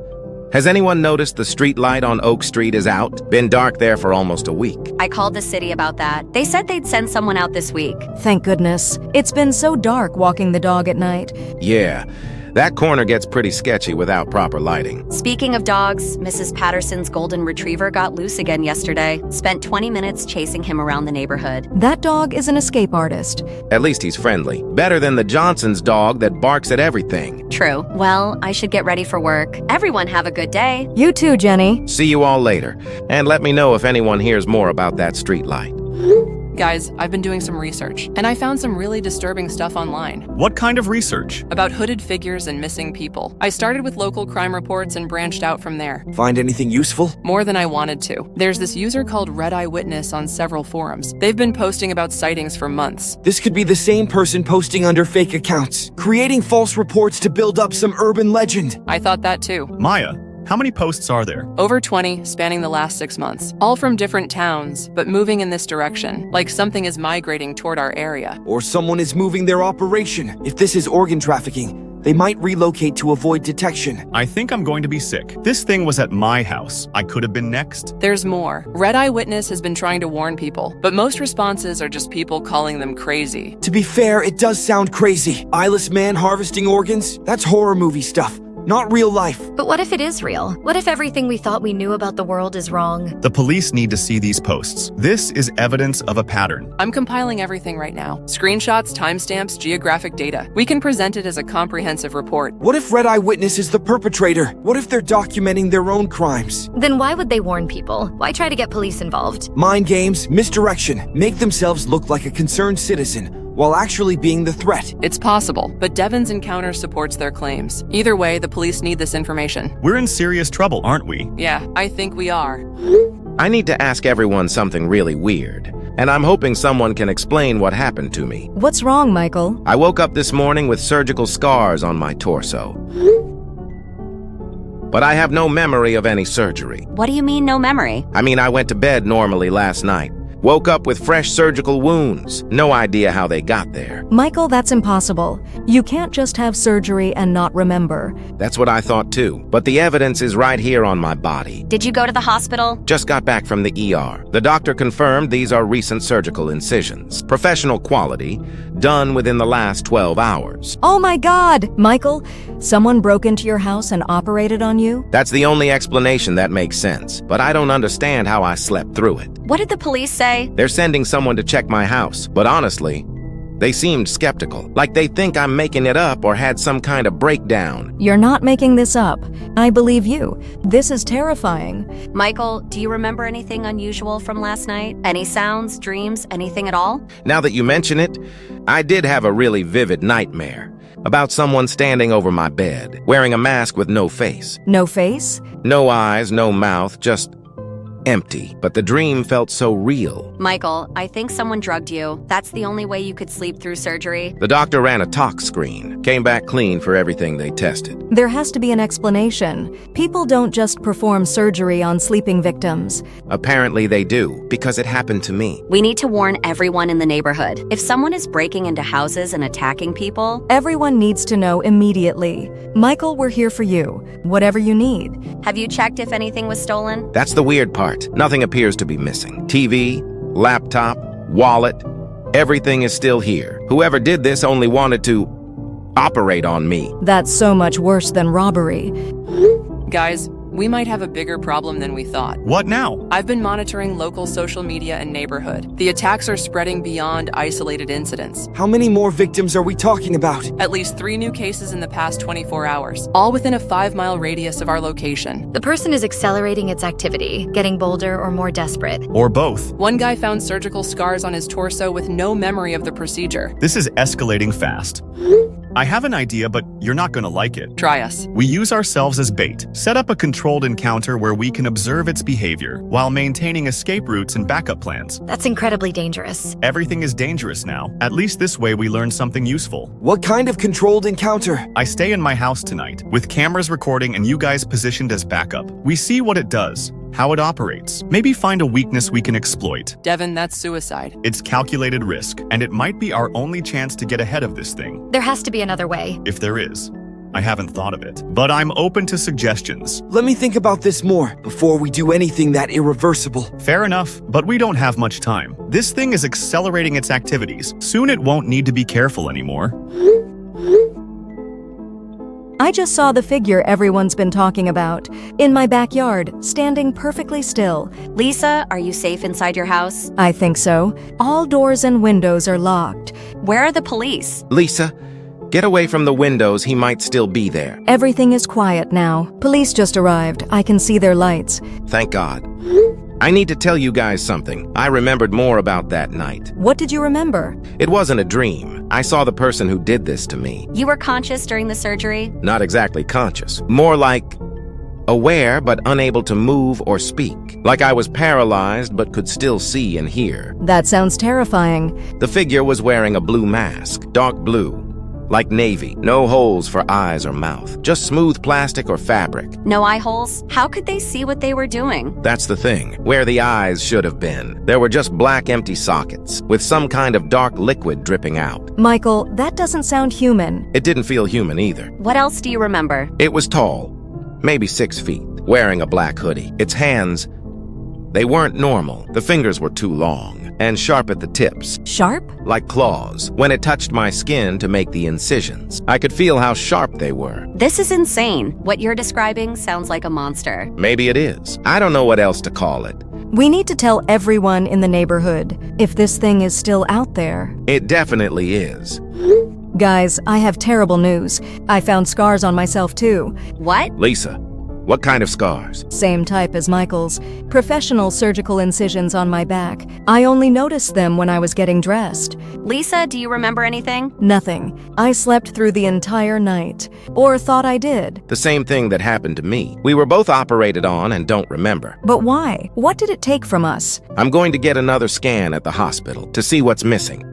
[SPEAKER 13] Has anyone noticed the street light on Oak Street is out? Been dark there for almost a week.
[SPEAKER 2] I called the city about that. They said they'd send someone out this week.
[SPEAKER 12] Thank goodness. It's been so dark walking the dog at night.
[SPEAKER 13] Yeah. That corner gets pretty sketchy without proper lighting.
[SPEAKER 2] Speaking of dogs, Mrs. Patterson's golden retriever got loose again yesterday. Spent 20 minutes chasing him around the neighborhood.
[SPEAKER 12] That dog is an escape artist.
[SPEAKER 13] At least he's friendly. Better than the Johnson's dog that barks at everything.
[SPEAKER 2] True. Well, I should get ready for work. Everyone have a good day.
[SPEAKER 12] You too, Jenny.
[SPEAKER 13] See you all later. And let me know if anyone hears more about that street light.
[SPEAKER 8] Guys, I've been doing some research, and I found some really disturbing stuff online.
[SPEAKER 9] What kind of research?
[SPEAKER 8] About hooded figures and missing people. I started with local crime reports and branched out from there.
[SPEAKER 10] Find anything useful?
[SPEAKER 8] More than I wanted to. There's this user called Red Eyewitness on several forums. They've been posting about sightings for months.
[SPEAKER 10] This could be the same person posting under fake accounts, creating false reports to build up some urban legend.
[SPEAKER 8] I thought that too.
[SPEAKER 9] Maya, how many posts are there?
[SPEAKER 8] Over 20, spanning the last 6 months. All from different towns, but moving in this direction, like something is migrating toward our area.
[SPEAKER 10] Or someone is moving their operation. If this is organ trafficking, they might relocate to avoid detection.
[SPEAKER 9] I think I'm going to be sick. This thing was at my house. I could have been next.
[SPEAKER 8] There's more. Red Eyewitness has been trying to warn people, but most responses are just people calling them crazy.
[SPEAKER 10] To be fair, it does sound crazy. Eyeless man harvesting organs? That's horror movie stuff. Not real life.
[SPEAKER 11] But what if it is real? What if everything we thought we knew about the world is wrong?
[SPEAKER 9] The police need to see these posts. This is evidence of a pattern.
[SPEAKER 8] I'm compiling everything right now. Screenshots, timestamps, geographic data. We can present it as a comprehensive report.
[SPEAKER 10] What if Red Eyewitness is the perpetrator? What if they're documenting their own crimes?
[SPEAKER 11] Then why would they warn people? Why try to get police involved?
[SPEAKER 10] Mind games, misdirection, make themselves look like a concerned citizen, while actually being the threat.
[SPEAKER 8] It's possible, but Devin's encounter supports their claims. Either way, the police need this information.
[SPEAKER 9] We're in serious trouble, aren't we?
[SPEAKER 8] Yeah, I think we are.
[SPEAKER 13] I need to ask everyone something really weird, and I'm hoping someone can explain what happened to me.
[SPEAKER 12] What's wrong, Michael?
[SPEAKER 13] I woke up this morning with surgical scars on my torso. But I have no memory of any surgery.
[SPEAKER 2] What do you mean, no memory?
[SPEAKER 13] I mean, I went to bed normally last night. Woke up with fresh surgical wounds. No idea how they got there.
[SPEAKER 12] Michael, that's impossible. You can't just have surgery and not remember.
[SPEAKER 13] That's what I thought too. But the evidence is right here on my body.
[SPEAKER 2] Did you go to the hospital?
[SPEAKER 13] Just got back from the ER. The doctor confirmed these are recent surgical incisions. Professional quality, done within the last 12 hours.
[SPEAKER 12] Oh my God! Michael, someone broke into your house and operated on you?
[SPEAKER 13] That's the only explanation that makes sense. But I don't understand how I slept through it.
[SPEAKER 2] What did the police say?
[SPEAKER 13] They're sending someone to check my house. But honestly, They seemed skeptical, like they think I'm making it up or had some kind of breakdown.
[SPEAKER 12] You're not making this up. I believe you. This is terrifying.
[SPEAKER 2] Michael, do you remember anything unusual from last night? Any sounds, dreams, anything at all?
[SPEAKER 13] Now that you mention it, I did have a really vivid nightmare about someone standing over my bed, wearing a mask with no face.
[SPEAKER 12] No face?
[SPEAKER 13] No eyes, no mouth, just empty. But the dream felt so real.
[SPEAKER 2] Michael, I think someone drugged you. That's the only way you could sleep through surgery.
[SPEAKER 13] The doctor ran a tox screen, came back clean for everything they tested.
[SPEAKER 12] There has to be an explanation. People don't just perform surgery on sleeping victims.
[SPEAKER 13] Apparently they do, because it happened to me.
[SPEAKER 2] We need to warn everyone in the neighborhood. If someone is breaking into houses and attacking people,
[SPEAKER 12] everyone needs to know immediately. Michael, we're here for you. Whatever you need.
[SPEAKER 2] Have you checked if anything was stolen?
[SPEAKER 13] That's the weird part. Nothing appears to be missing. TV, laptop, wallet, everything is still here. Whoever did this only wanted to operate on me.
[SPEAKER 12] That's so much worse than robbery.
[SPEAKER 8] Guys, we might have a bigger problem than we thought.
[SPEAKER 9] What now?
[SPEAKER 8] I've been monitoring local social media and neighborhood. The attacks are spreading beyond isolated incidents.
[SPEAKER 10] How many more victims are we talking about?
[SPEAKER 8] At least 3 new cases in the past 24 hours, all within a 5-mile radius of our location.
[SPEAKER 11] The person is accelerating its activity, getting bolder or more desperate.
[SPEAKER 9] Or both.
[SPEAKER 8] One guy found surgical scars on his torso with no memory of the procedure.
[SPEAKER 9] This is escalating fast. I have an idea, but you're not going to like it.
[SPEAKER 8] Try us.
[SPEAKER 9] We use ourselves as bait. Set up a controlled encounter where we can observe its behavior while maintaining escape routes and backup plans.
[SPEAKER 11] That's incredibly dangerous.
[SPEAKER 9] Everything is dangerous now. At least this way we learn something useful.
[SPEAKER 10] What kind of controlled encounter?
[SPEAKER 9] I stay in my house tonight, with cameras recording and you guys positioned as backup. We see what it does, how it operates. Maybe find a weakness we can exploit.
[SPEAKER 8] Devin, that's suicide.
[SPEAKER 9] It's calculated risk, and it might be our only chance to get ahead of this thing.
[SPEAKER 11] There has to be another way.
[SPEAKER 9] If there is. I haven't thought of it, but I'm open to suggestions.
[SPEAKER 10] Let me think about this more before we do anything that irreversible.
[SPEAKER 9] Fair enough, but we don't have much time. This thing is accelerating its activities. Soon it won't need to be careful anymore.
[SPEAKER 12] I just saw the figure everyone's been talking about. In my backyard, standing perfectly still.
[SPEAKER 2] Lisa, are you safe inside your house?
[SPEAKER 12] I think so. All doors and windows are locked.
[SPEAKER 2] Where are the police?
[SPEAKER 13] Lisa, get away from the windows. He might still be there.
[SPEAKER 12] Everything is quiet now. Police just arrived. I can see their lights.
[SPEAKER 13] Thank God. I need to tell you guys something. I remembered more about that night.
[SPEAKER 12] What did you remember?
[SPEAKER 13] It wasn't a dream. I saw the person who did this to me.
[SPEAKER 2] You were conscious during the surgery?
[SPEAKER 13] Not exactly conscious. More like aware but unable to move or speak. Like I was paralyzed but could still see and hear.
[SPEAKER 12] That sounds terrifying.
[SPEAKER 13] The figure was wearing a blue mask, dark blue. Like navy, no holes for eyes or mouth, just smooth plastic or fabric.
[SPEAKER 2] No eye holes? How could they see what they were doing?
[SPEAKER 13] That's the thing, where the eyes should have been. There were just black empty sockets, with some kind of dark liquid dripping out.
[SPEAKER 12] Michael, that doesn't sound human.
[SPEAKER 13] It didn't feel human either.
[SPEAKER 2] What else do you remember?
[SPEAKER 13] It was tall, maybe 6 feet, wearing a black hoodie. Its hands, they weren't normal. The fingers were too long and sharp at the tips.
[SPEAKER 12] Sharp?
[SPEAKER 13] Like claws. When it touched my skin to make the incisions, I could feel how sharp they were.
[SPEAKER 2] This is insane. What you're describing sounds like a monster.
[SPEAKER 13] Maybe it is. I don't know what else to call it.
[SPEAKER 12] We need to tell everyone in the neighborhood if this thing is still out there.
[SPEAKER 13] It definitely is.
[SPEAKER 12] Guys, I have terrible news. I found scars on myself too.
[SPEAKER 2] What?
[SPEAKER 13] Lisa, what kind of scars?
[SPEAKER 12] Same type as Michael's. Professional surgical incisions on my back. I only noticed them when I was getting dressed.
[SPEAKER 2] Lisa, do you remember anything?
[SPEAKER 12] Nothing. I slept through the entire night. Or thought I did.
[SPEAKER 13] The same thing that happened to me. We were both operated on and don't remember.
[SPEAKER 12] But why? What did it take from us?
[SPEAKER 13] I'm going to get another scan at the hospital to see what's missing.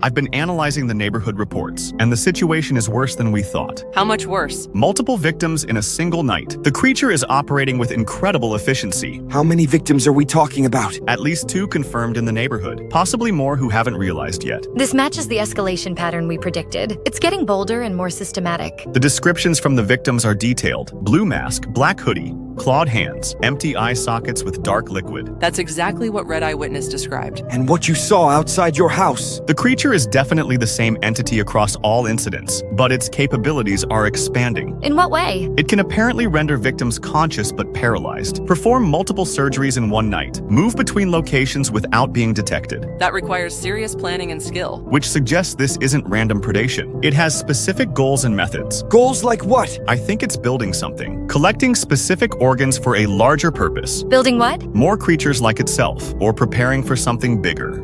[SPEAKER 9] I've been analyzing the neighborhood reports, and the situation is worse than we thought.
[SPEAKER 8] How much worse?
[SPEAKER 9] Multiple victims in a single night. The creature is operating with incredible efficiency.
[SPEAKER 10] How many victims are we talking about?
[SPEAKER 9] At least 2 confirmed in the neighborhood, possibly more who haven't realized yet.
[SPEAKER 11] This matches the escalation pattern we predicted. It's getting bolder and more systematic.
[SPEAKER 9] The descriptions from the victims are detailed. Blue mask, black hoodie, clawed hands, empty eye sockets with dark liquid.
[SPEAKER 8] That's exactly what Red Eyewitness described.
[SPEAKER 10] And what you saw outside your house.
[SPEAKER 9] The creature is definitely the same entity across all incidents, but its capabilities are expanding.
[SPEAKER 11] In what way?
[SPEAKER 9] It can apparently render victims conscious but paralyzed, perform multiple surgeries in one night, move between locations without being detected.
[SPEAKER 8] That requires serious planning and skill.
[SPEAKER 9] Which suggests this isn't random predation. It has specific goals and methods.
[SPEAKER 10] Goals like what?
[SPEAKER 9] I think it's building something. Collecting specific organs for a larger purpose.
[SPEAKER 11] Building what?
[SPEAKER 9] More creatures like itself, or preparing for something bigger.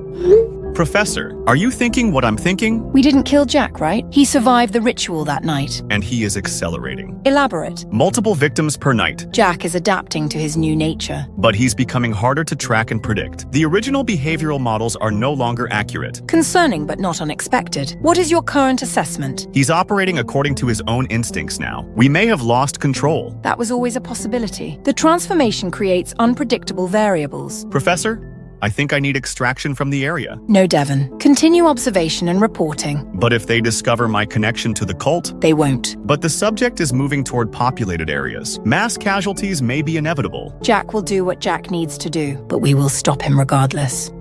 [SPEAKER 9] Professor, are you thinking what I'm thinking?
[SPEAKER 3] We didn't kill Jack, right? He survived the ritual that night.
[SPEAKER 9] And he is accelerating.
[SPEAKER 3] Elaborate.
[SPEAKER 9] Multiple victims per night.
[SPEAKER 3] Jack is adapting to his new nature.
[SPEAKER 9] But he's becoming harder to track and predict. The original behavioral models are no longer accurate.
[SPEAKER 3] Concerning but not unexpected. What is your current assessment?
[SPEAKER 9] He's operating according to his own instincts now. We may have lost control.
[SPEAKER 3] That was always a possibility. The transformation creates unpredictable variables.
[SPEAKER 9] Professor, I think I need extraction from the area.
[SPEAKER 3] No, Devon. Continue observation and reporting.
[SPEAKER 9] But if they discover my connection to the cult?
[SPEAKER 3] They won't.
[SPEAKER 9] But the subject is moving toward populated areas. Mass casualties may be inevitable.
[SPEAKER 3] Jack will do what Jack needs to do, but we will stop him regardless.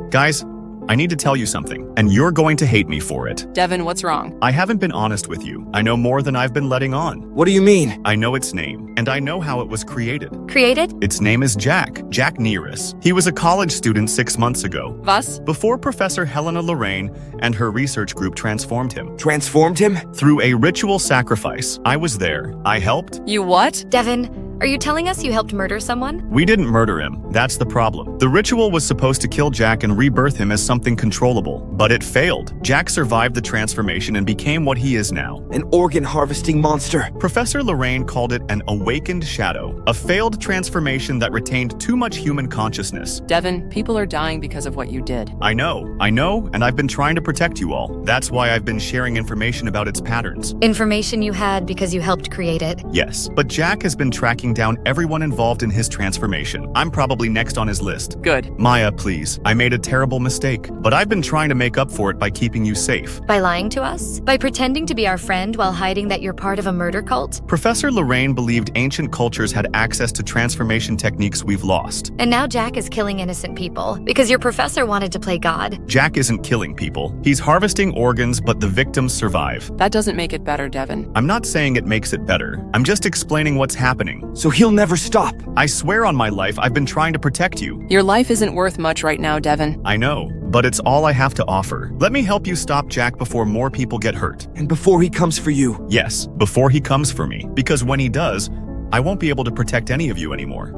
[SPEAKER 9] Guys, I need to tell you something, and you're going to hate me for it.
[SPEAKER 8] Devin, what's wrong?
[SPEAKER 9] I haven't been honest with you. I know more than I've been letting on.
[SPEAKER 10] What do you mean?
[SPEAKER 9] I know its name, and I know how it was created.
[SPEAKER 11] Created?
[SPEAKER 9] Its name is Jack Nearest. He was a college student 6 months ago.
[SPEAKER 8] Was?
[SPEAKER 9] Before Professor Helena Lorraine and her research group transformed him.
[SPEAKER 10] Transformed him?
[SPEAKER 9] Through a ritual sacrifice. I was there. I helped.
[SPEAKER 8] You what?
[SPEAKER 11] Devin, are you telling us you helped murder someone?
[SPEAKER 9] We didn't murder him. That's the problem. The ritual was supposed to kill Jack and rebirth him as something controllable, but it failed. Jack survived the transformation and became what he is now.
[SPEAKER 10] An organ-harvesting monster.
[SPEAKER 9] Professor Lorraine called it an awakened shadow, a failed transformation that retained too much human consciousness.
[SPEAKER 8] Devin, people are dying because of what you did.
[SPEAKER 9] I know, and I've been trying to protect you all. That's why I've been sharing information about its patterns.
[SPEAKER 11] Information you had because you helped create it.
[SPEAKER 9] Yes, but Jack has been tracking down everyone involved in his transformation. I'm probably next on his list.
[SPEAKER 8] Good.
[SPEAKER 9] Maya, please. I made a terrible mistake, but I've been trying to make up for it by keeping you safe.
[SPEAKER 11] By lying to us? By pretending to be our friend while hiding that you're part of a murder cult?
[SPEAKER 9] Professor Lorraine believed ancient cultures had access to transformation techniques we've lost.
[SPEAKER 11] And now Jack is killing innocent people because your professor wanted to play God.
[SPEAKER 9] Jack isn't killing people. He's harvesting organs, but the victims survive.
[SPEAKER 8] That doesn't make it better, Devin.
[SPEAKER 9] I'm not saying it makes it better. I'm just explaining what's happening.
[SPEAKER 10] So he'll never stop.
[SPEAKER 9] I swear on my life, I've been trying to protect you.
[SPEAKER 8] Your life isn't worth much right now, Devin.
[SPEAKER 9] I know, but it's all I have to offer. Let me help you stop Jack before more people get hurt.
[SPEAKER 10] And before he comes for you.
[SPEAKER 9] Yes, before he comes for me. Because when he does, I won't be able to protect any of you anymore.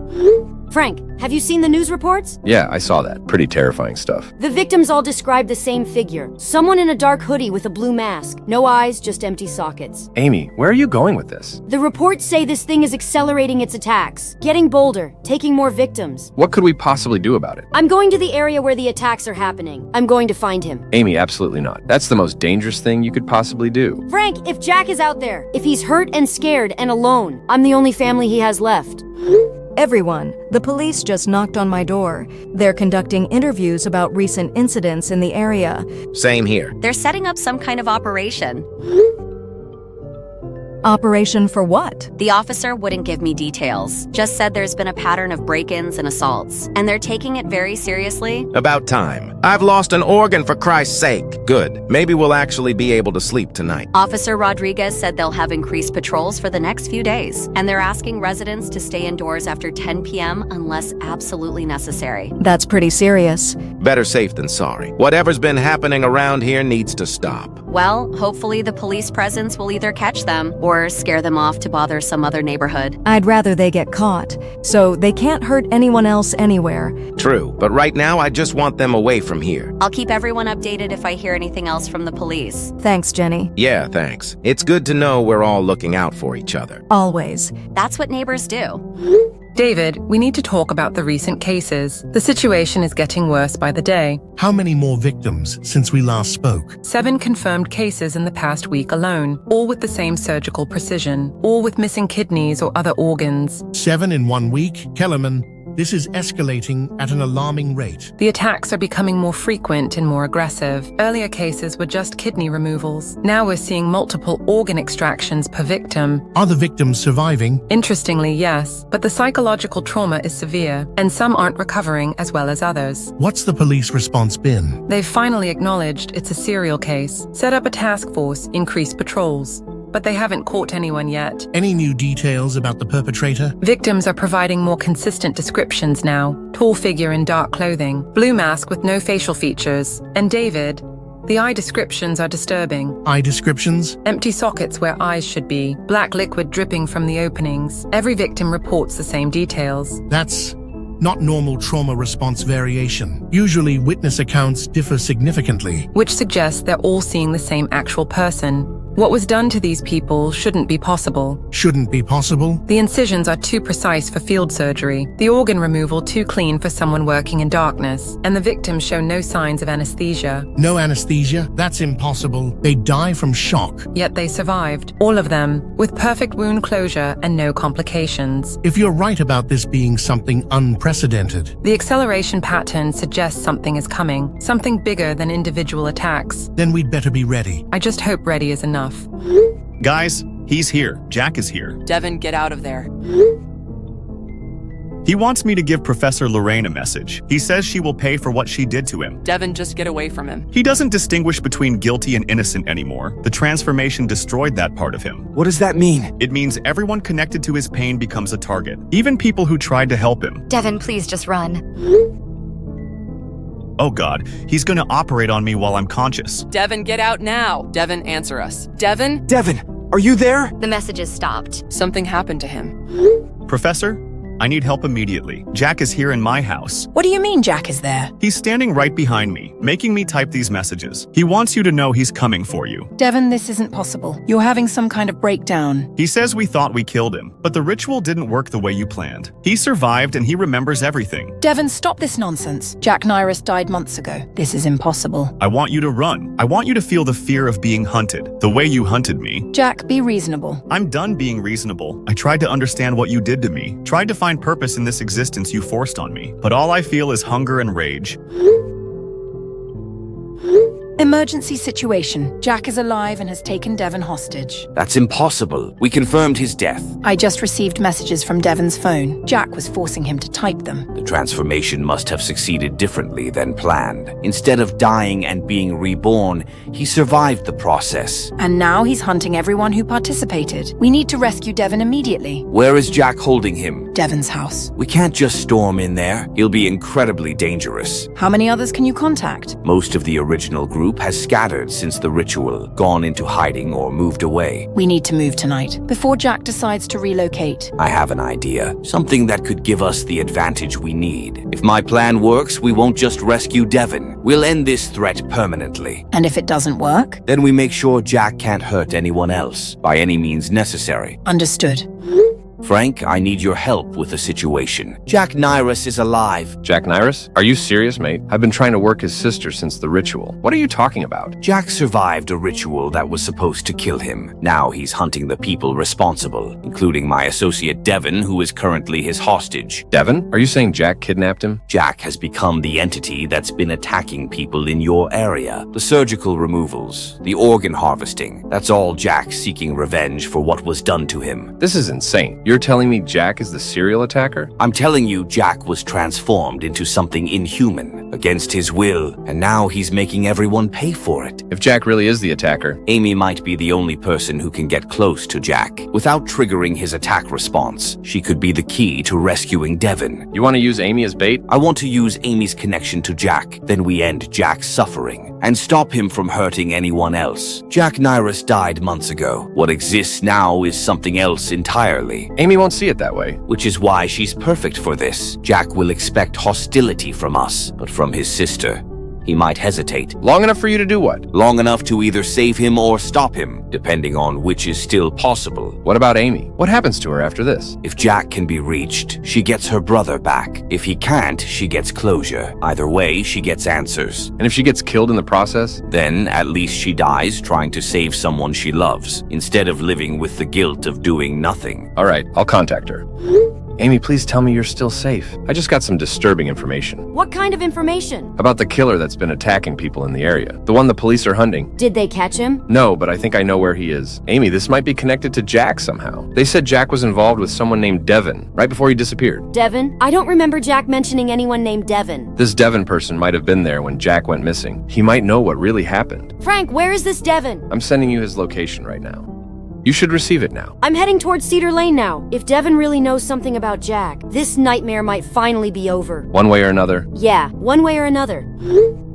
[SPEAKER 2] Frank, have you seen the news reports?
[SPEAKER 4] Yeah, I saw that. Pretty terrifying stuff.
[SPEAKER 2] The victims all describe the same figure. Someone in a dark hoodie with a blue mask. No eyes, just empty sockets.
[SPEAKER 4] Amy, where are you going with this?
[SPEAKER 2] The reports say this thing is accelerating its attacks, getting bolder, taking more victims.
[SPEAKER 4] What could we possibly do about it?
[SPEAKER 2] I'm going to the area where the attacks are happening. I'm going to find him.
[SPEAKER 4] Amy, absolutely not. That's the most dangerous thing you could possibly do.
[SPEAKER 2] Frank, if Jack is out there, if he's hurt and scared and alone, I'm the only family he has left.
[SPEAKER 12] Everyone, the police just knocked on my door. They're conducting interviews about recent incidents in the area.
[SPEAKER 13] Same here.
[SPEAKER 14] They're setting up some kind of operation.
[SPEAKER 12] Operation for what?
[SPEAKER 14] The officer wouldn't give me details, just said there's been a pattern of break-ins and assaults, and they're taking it very seriously.
[SPEAKER 13] About time. I've lost an organ for Christ's sake. Good. Maybe we'll actually be able to sleep tonight.
[SPEAKER 14] Officer Rodriguez said they'll have increased patrols for the next few days, and they're asking residents to stay indoors after 10 p.m. unless absolutely necessary.
[SPEAKER 12] That's pretty serious.
[SPEAKER 13] Better safe than sorry. Whatever's been happening around here needs to stop.
[SPEAKER 14] Well, hopefully the police presence will either catch them or scare them off to bother some other neighborhood.
[SPEAKER 12] I'd rather they get caught, so they can't hurt anyone else anywhere.
[SPEAKER 13] True, but right now I just want them away from here.
[SPEAKER 14] I'll keep everyone updated if I hear anything else from the police.
[SPEAKER 12] Thanks, Jenny.
[SPEAKER 13] Yeah, thanks. It's good to know we're all looking out for each other.
[SPEAKER 12] Always.
[SPEAKER 14] That's what neighbors do.
[SPEAKER 6] David, we need to talk about the recent cases. The situation is getting worse by the day.
[SPEAKER 7] How many more victims since we last spoke?
[SPEAKER 6] 7 confirmed cases in the past week alone, all with the same surgical precision, all with missing kidneys or other organs.
[SPEAKER 7] 7 in 1 week? Kellerman, This is escalating at an alarming rate.
[SPEAKER 6] The attacks are becoming more frequent and more aggressive. Earlier cases were just kidney removals. Now we're seeing multiple organ extractions per victim.
[SPEAKER 7] Are the victims surviving?
[SPEAKER 6] Interestingly, yes, but the psychological trauma is severe, and some aren't recovering as well as others.
[SPEAKER 7] What's the police response been?
[SPEAKER 6] They've finally acknowledged it's a serial case, set up a task force, increased patrols. But they haven't caught anyone yet.
[SPEAKER 7] Any new details about the perpetrator?
[SPEAKER 6] Victims are providing more consistent descriptions now. Tall figure in dark clothing, blue mask with no facial features. And David, the eye descriptions are disturbing.
[SPEAKER 7] Eye descriptions?
[SPEAKER 6] Empty sockets where eyes should be, black liquid dripping from the openings. Every victim reports the same details.
[SPEAKER 7] That's not normal trauma response variation. Usually witness accounts differ significantly.
[SPEAKER 6] Which suggests they're all seeing the same actual person. What was done to these people shouldn't be possible.
[SPEAKER 7] Shouldn't be possible?
[SPEAKER 6] The incisions are too precise for field surgery, the organ removal too clean for someone working in darkness, and the victims show no signs of anesthesia.
[SPEAKER 7] No anesthesia? That's impossible. They die from shock.
[SPEAKER 6] Yet they survived, all of them, with perfect wound closure and no complications.
[SPEAKER 7] If you're right about this being something unprecedented.
[SPEAKER 6] The acceleration pattern suggests something is coming, something bigger than individual attacks.
[SPEAKER 7] Then we'd better be ready.
[SPEAKER 6] I just hope ready is enough.
[SPEAKER 9] Guys, he's here. Jack is here.
[SPEAKER 8] Devin, get out of there.
[SPEAKER 9] He wants me to give Professor Lorraine a message. He says she will pay for what she did to him.
[SPEAKER 8] Devin, just get away from him.
[SPEAKER 9] He doesn't distinguish between guilty and innocent anymore. The transformation destroyed that part of him.
[SPEAKER 10] What does that mean?
[SPEAKER 9] It means everyone connected to his pain becomes a target, even people who tried to help him.
[SPEAKER 11] Devin, please just run.
[SPEAKER 9] Oh God, he's gonna operate on me while I'm conscious.
[SPEAKER 8] Devin, get out now. Devin, answer us. Devin?
[SPEAKER 10] Devin, are you there?
[SPEAKER 11] The message is stopped.
[SPEAKER 8] Something happened to him.
[SPEAKER 9] Professor, I need help immediately. Jack is here in my house.
[SPEAKER 3] What do you mean Jack is there?
[SPEAKER 9] He's standing right behind me, making me type these messages. He wants you to know he's coming for you.
[SPEAKER 3] Devin, this isn't possible. You're having some kind of breakdown.
[SPEAKER 9] He says we thought we killed him, but the ritual didn't work the way you planned. He survived and he remembers everything.
[SPEAKER 3] Devin, stop this nonsense. Jack Nyrus died months ago. This is impossible.
[SPEAKER 9] I want you to run. I want you to feel the fear of being hunted, the way you hunted me.
[SPEAKER 3] Jack, be reasonable.
[SPEAKER 9] I'm done being reasonable. I tried to understand what you did to me, tried to find purpose in this existence you forced on me, but all I feel is hunger and rage.
[SPEAKER 3] Emergency situation. Jack is alive and has taken Devin hostage.
[SPEAKER 5] That's impossible. We confirmed his death.
[SPEAKER 3] I just received messages from Devin's phone. Jack was forcing him to type them.
[SPEAKER 5] The transformation must have succeeded differently than planned. Instead of dying and being reborn, he survived the process.
[SPEAKER 3] And now he's hunting everyone who participated. We need to rescue Devin immediately.
[SPEAKER 5] Where is Jack holding him?
[SPEAKER 3] Devin's house.
[SPEAKER 5] We can't just storm in there. He'll be incredibly dangerous.
[SPEAKER 3] How many others can you contact?
[SPEAKER 5] Most of the original group has scattered since the ritual, gone into hiding or moved away.
[SPEAKER 3] We need to move tonight, before Jack decides to relocate.
[SPEAKER 5] I have an idea. Something that could give us the advantage we need. If my plan works, we won't just rescue Devin. We'll end this threat permanently.
[SPEAKER 3] And if it doesn't work?
[SPEAKER 5] Then we make sure Jack can't hurt anyone else, by any means necessary.
[SPEAKER 3] Understood.
[SPEAKER 5] Frank, I need your help with the situation. Jack Nyrus is alive.
[SPEAKER 4] Jack Nyrus? Are you serious, mate? I've been trying to work his sister since the ritual. What are you talking about?
[SPEAKER 5] Jack survived a ritual that was supposed to kill him. Now he's hunting the people responsible, including my associate Devin, who is currently his hostage.
[SPEAKER 4] Devin? Are you saying Jack kidnapped him?
[SPEAKER 5] Jack has become the entity that's been attacking people in your area. The surgical removals, the organ harvesting, that's all Jack seeking revenge for what was done to him.
[SPEAKER 4] This is insane. You're telling me Jack is the serial attacker?
[SPEAKER 5] I'm telling you Jack was transformed into something inhuman, against his will, and now he's making everyone pay for it.
[SPEAKER 4] If Jack really is the attacker,
[SPEAKER 5] Amy might be the only person who can get close to Jack. Without triggering his attack response, she could be the key to rescuing Devin.
[SPEAKER 4] You want to use Amy as bait?
[SPEAKER 5] I want to use Amy's connection to Jack, then we end Jack's suffering, and stop him from hurting anyone else. Jack Nyrus died months ago. What exists now is something else entirely.
[SPEAKER 4] Amy won't see it that way.
[SPEAKER 5] Which is why she's perfect for this. Jack will expect hostility from us, but from his sister, he might hesitate.
[SPEAKER 4] Long enough for you to do what?
[SPEAKER 5] Long enough to either save him or stop him, depending on which is still possible.
[SPEAKER 4] What about Amy? What happens to her after this?
[SPEAKER 5] If Jack can be reached, she gets her brother back. If he can't, she gets closure. Either way, she gets answers.
[SPEAKER 4] And if she gets killed in the process?
[SPEAKER 5] Then, at least she dies trying to save someone she loves, instead of living with the guilt of doing nothing.
[SPEAKER 4] All right, I'll contact her. Amy, please tell me you're still safe. I just got some disturbing information.
[SPEAKER 2] What kind of information?
[SPEAKER 4] About the killer that's been attacking people in the area. The one the police are hunting.
[SPEAKER 2] Did they catch him?
[SPEAKER 4] No, but I think I know where he is. Amy, this might be connected to Jack somehow. They said Jack was involved with someone named Devin, right before he disappeared.
[SPEAKER 2] Devin? I don't remember Jack mentioning anyone named Devin.
[SPEAKER 4] This Devin person might have been there when Jack went missing. He might know what really happened.
[SPEAKER 2] Frank, where is this Devin?
[SPEAKER 4] I'm sending you his location right now. You should receive it now.
[SPEAKER 2] I'm heading towards Cedar Lane now. If Devin really knows something about Jack, this nightmare might finally be over.
[SPEAKER 4] One way or another?
[SPEAKER 2] Yeah, one way or another.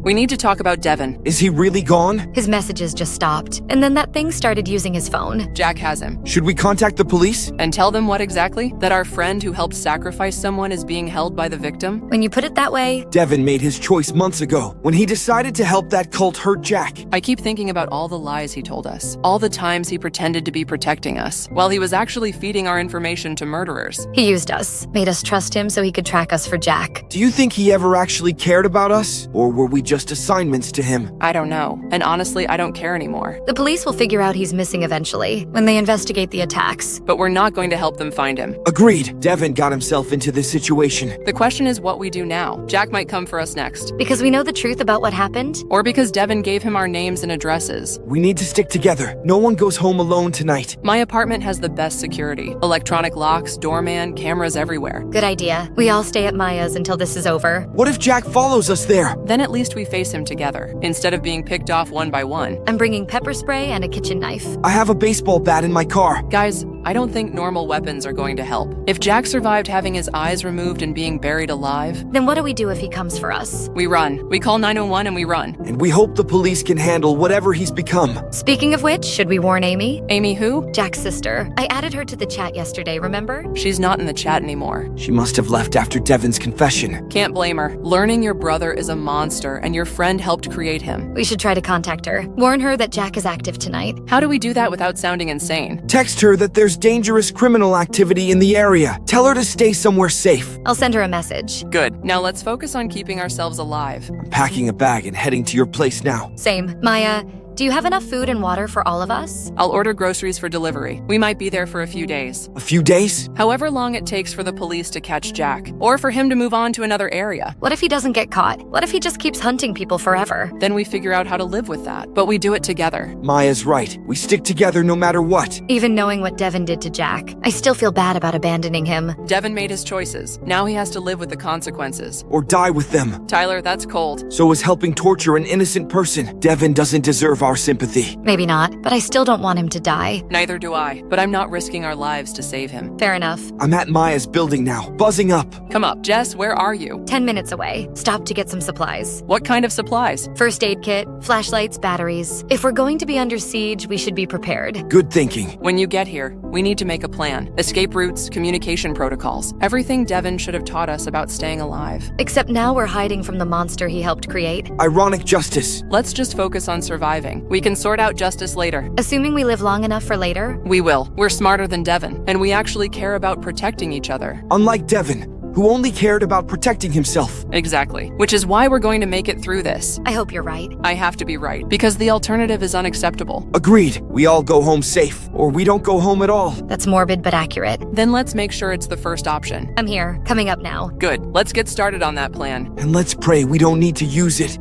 [SPEAKER 8] We need to talk about Devin.
[SPEAKER 10] Is he really gone?
[SPEAKER 11] His messages just stopped, and then that thing started using his phone.
[SPEAKER 8] Jack has him.
[SPEAKER 10] Should we contact the police?
[SPEAKER 8] And tell them what exactly? That our friend who helped sacrifice someone is being held by the victim?
[SPEAKER 11] When you put it that way...
[SPEAKER 10] Devin made his choice months ago, when he decided to help that cult hurt Jack.
[SPEAKER 8] I keep thinking about all the lies he told us, all the times he pretended to be protecting us, while he was actually feeding our information to murderers.
[SPEAKER 11] He used us, made us trust him so he could track us for Jack.
[SPEAKER 10] Do you think he ever actually cared about us? Or were we just assignments to him?
[SPEAKER 8] I don't know, and honestly, I don't care anymore.
[SPEAKER 11] The police will figure out he's missing eventually, when they investigate the attacks.
[SPEAKER 8] But we're not going to help them find him.
[SPEAKER 10] Agreed. Devin got himself into this situation.
[SPEAKER 8] The question is what we do now. Jack might come for us next.
[SPEAKER 11] Because we know the truth about what happened?
[SPEAKER 8] Or because Devin gave him our names and addresses.
[SPEAKER 10] We need to stick together. No one goes home alone tonight.
[SPEAKER 8] My apartment has the best security. Electronic locks, doorman, cameras everywhere.
[SPEAKER 11] Good idea. We all stay at Maya's until this is over.
[SPEAKER 10] What if Jack follows us there?
[SPEAKER 8] Then at least we face him together, instead of being picked off one by one.
[SPEAKER 11] I'm bringing pepper spray and a kitchen knife.
[SPEAKER 10] I have a baseball bat in my car.
[SPEAKER 8] Guys, I don't think normal weapons are going to help. If Jack survived having his eyes removed and being buried alive...
[SPEAKER 11] Then what do we do if he comes for us?
[SPEAKER 8] We run. We call 911 and we run.
[SPEAKER 10] And we hope the police can handle whatever he's become.
[SPEAKER 11] Speaking of which, should we warn Amy?
[SPEAKER 8] Amy who?
[SPEAKER 11] Jack's sister. I added her to the chat yesterday, remember?
[SPEAKER 8] She's not in the chat anymore.
[SPEAKER 10] She must have left after Devin's confession.
[SPEAKER 8] Can't blame her. Learning your brother is a monster and your friend helped create him.
[SPEAKER 11] We should try to contact her. Warn her that Jack is active tonight.
[SPEAKER 8] How do we do that without sounding insane?
[SPEAKER 10] Text her that there's dangerous criminal activity in the area. Tell her to stay somewhere safe.
[SPEAKER 11] I'll send her a message.
[SPEAKER 8] Good. Now let's focus on keeping ourselves alive.
[SPEAKER 10] I'm packing a bag and heading to your place now.
[SPEAKER 11] Same. Maya, do you have enough food and water for all of us?
[SPEAKER 8] I'll order groceries for delivery. We might be there for a few days.
[SPEAKER 10] A few days?
[SPEAKER 8] However long it takes for the police to catch Jack, or for him to move on to another area.
[SPEAKER 11] What if he doesn't get caught? What if he just keeps hunting people forever?
[SPEAKER 8] Then we figure out how to live with that, but we do it together.
[SPEAKER 10] Maya's right. We stick together no matter what.
[SPEAKER 11] Even knowing what Devin did to Jack, I still feel bad about abandoning him.
[SPEAKER 8] Devin made his choices. Now he has to live with the consequences.
[SPEAKER 10] Or die with them.
[SPEAKER 8] Tyler, that's cold.
[SPEAKER 10] So is helping torture an innocent person. Devin doesn't deserve our sympathy.
[SPEAKER 11] Maybe not, but I still don't want him to die.
[SPEAKER 8] Neither do I, but I'm not risking our lives to save him.
[SPEAKER 11] Fair enough.
[SPEAKER 10] I'm at Maya's building now, buzzing up.
[SPEAKER 8] Come up. Jess, where are you?
[SPEAKER 11] 10 minutes away. Stopped to get some supplies.
[SPEAKER 8] What kind of supplies?
[SPEAKER 11] First aid kit, flashlights, batteries. If we're going to be under siege, we should be prepared.
[SPEAKER 10] Good thinking.
[SPEAKER 8] When you get here, we need to make a plan. Escape routes, communication protocols. Everything Devin should have taught us about staying alive.
[SPEAKER 11] Except now we're hiding from the monster he helped create.
[SPEAKER 10] Ironic justice.
[SPEAKER 8] Let's just focus on surviving. We can sort out justice later.
[SPEAKER 11] Assuming we live long enough for later?
[SPEAKER 8] We will. We're smarter than Devin, and we actually care about protecting each other.
[SPEAKER 10] Unlike Devin, who only cared about protecting himself.
[SPEAKER 8] Exactly. Which is why we're going to make it through this.
[SPEAKER 11] I hope you're right.
[SPEAKER 8] I have to be right, because the alternative is unacceptable.
[SPEAKER 10] Agreed. We all go home safe, or we don't go home at all.
[SPEAKER 11] That's morbid but accurate.
[SPEAKER 8] Then let's make sure it's the first option.
[SPEAKER 11] I'm here. Coming up now.
[SPEAKER 8] Good. Let's get started on that plan.
[SPEAKER 10] And let's pray we don't need to use it.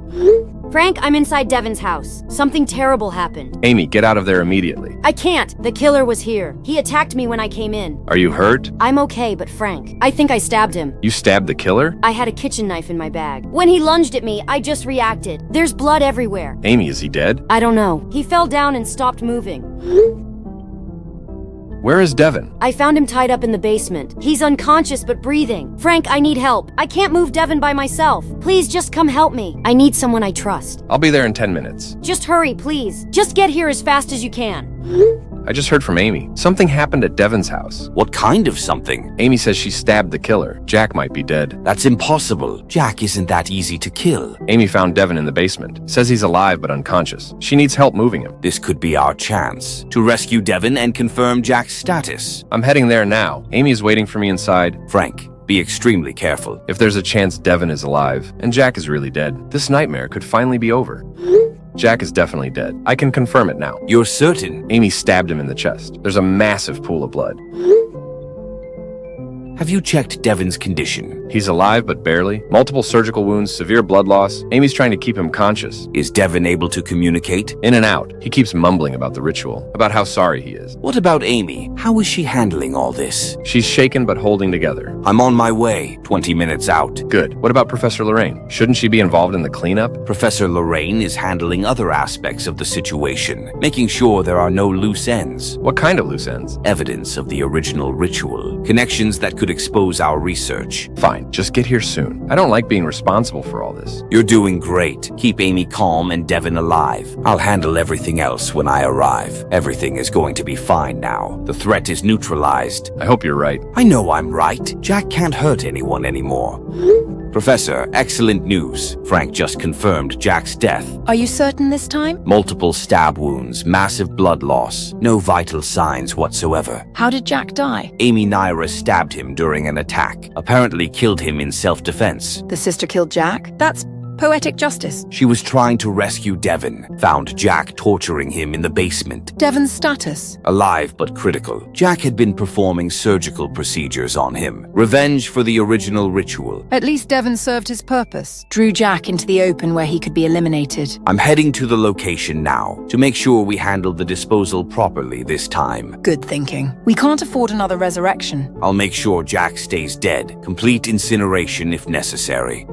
[SPEAKER 2] Frank, I'm inside Devin's house. Something terrible happened.
[SPEAKER 4] Amy, get out of there immediately.
[SPEAKER 2] I can't. The killer was here. He attacked me when I came in.
[SPEAKER 4] Are you hurt?
[SPEAKER 2] I'm okay, but Frank, I think I stabbed him.
[SPEAKER 4] You stabbed the killer?
[SPEAKER 2] I had a kitchen knife in my bag. When he lunged at me, I just reacted. There's blood everywhere.
[SPEAKER 4] Amy, is he dead?
[SPEAKER 2] I don't know. He fell down and stopped moving.
[SPEAKER 4] Where is Devin?
[SPEAKER 2] I found him tied up in the basement. He's unconscious but breathing. Frank, I need help. I can't move Devin by myself. Please just come help me. I need someone I trust.
[SPEAKER 4] I'll be there in 10 minutes.
[SPEAKER 2] Just hurry, please. Just get here as fast as you can.
[SPEAKER 4] I just heard from Amy. Something happened at Devin's house.
[SPEAKER 5] What kind of something?
[SPEAKER 4] Amy says she stabbed the killer. Jack might be dead.
[SPEAKER 5] That's impossible. Jack isn't that easy to kill.
[SPEAKER 4] Amy found Devin in the basement. Says he's alive but unconscious. She needs help moving him.
[SPEAKER 5] This could be our chance to rescue Devin and confirm Jack's status.
[SPEAKER 4] I'm heading there now. Amy's waiting for me inside.
[SPEAKER 5] Frank, be extremely careful.
[SPEAKER 4] If there's a chance Devin is alive and Jack is really dead, this nightmare could finally be over. Jack is definitely dead. I can confirm it now.
[SPEAKER 5] You're certain?
[SPEAKER 4] Amy stabbed him in the chest. There's a massive pool of blood.
[SPEAKER 5] Have you checked Devon's condition?
[SPEAKER 4] He's alive, but barely. Multiple surgical wounds, severe blood loss. Amy's trying to keep him conscious.
[SPEAKER 5] Is Devon able to communicate?
[SPEAKER 4] In and out. He keeps mumbling about the ritual, about how sorry he is.
[SPEAKER 5] What about Amy? How is she handling all this?
[SPEAKER 4] She's shaken but holding together.
[SPEAKER 5] I'm on my way, 20 minutes out.
[SPEAKER 4] Good. What about Professor Lorraine? Shouldn't she be involved in the cleanup?
[SPEAKER 5] Professor Lorraine is handling other aspects of the situation, making sure there are no loose ends.
[SPEAKER 4] What kind of loose ends?
[SPEAKER 5] Evidence of the original ritual. Connections that could expose our research.
[SPEAKER 4] Fine, just get here soon. I don't like being responsible for all this.
[SPEAKER 5] You're doing great. Keep Amy calm and Devon alive. I'll handle everything else when I arrive. Everything is going to be fine now. The threat is neutralized.
[SPEAKER 4] I hope you're right.
[SPEAKER 5] I know I'm right. Jack can't hurt anyone anymore. Professor, excellent news. Frank just confirmed Jack's death.
[SPEAKER 3] Are you certain this time?
[SPEAKER 5] Multiple stab wounds, massive blood loss, no vital signs whatsoever.
[SPEAKER 3] How did Jack die?
[SPEAKER 5] Amy Naira stabbed him during an attack, apparently killed him in self-defense.
[SPEAKER 3] The sister killed Jack? That's poetic justice.
[SPEAKER 5] She was trying to rescue Devon, found Jack torturing him in the basement.
[SPEAKER 3] Devon's status?
[SPEAKER 5] Alive but critical. Jack had been performing surgical procedures on him. Revenge for the original ritual.
[SPEAKER 3] At least Devon served his purpose. Drew Jack into the open where he could be eliminated.
[SPEAKER 5] I'm heading to the location now to make sure we handle the disposal properly this time.
[SPEAKER 3] Good thinking. We can't afford another resurrection.
[SPEAKER 5] I'll make sure Jack stays dead. Complete incineration if necessary.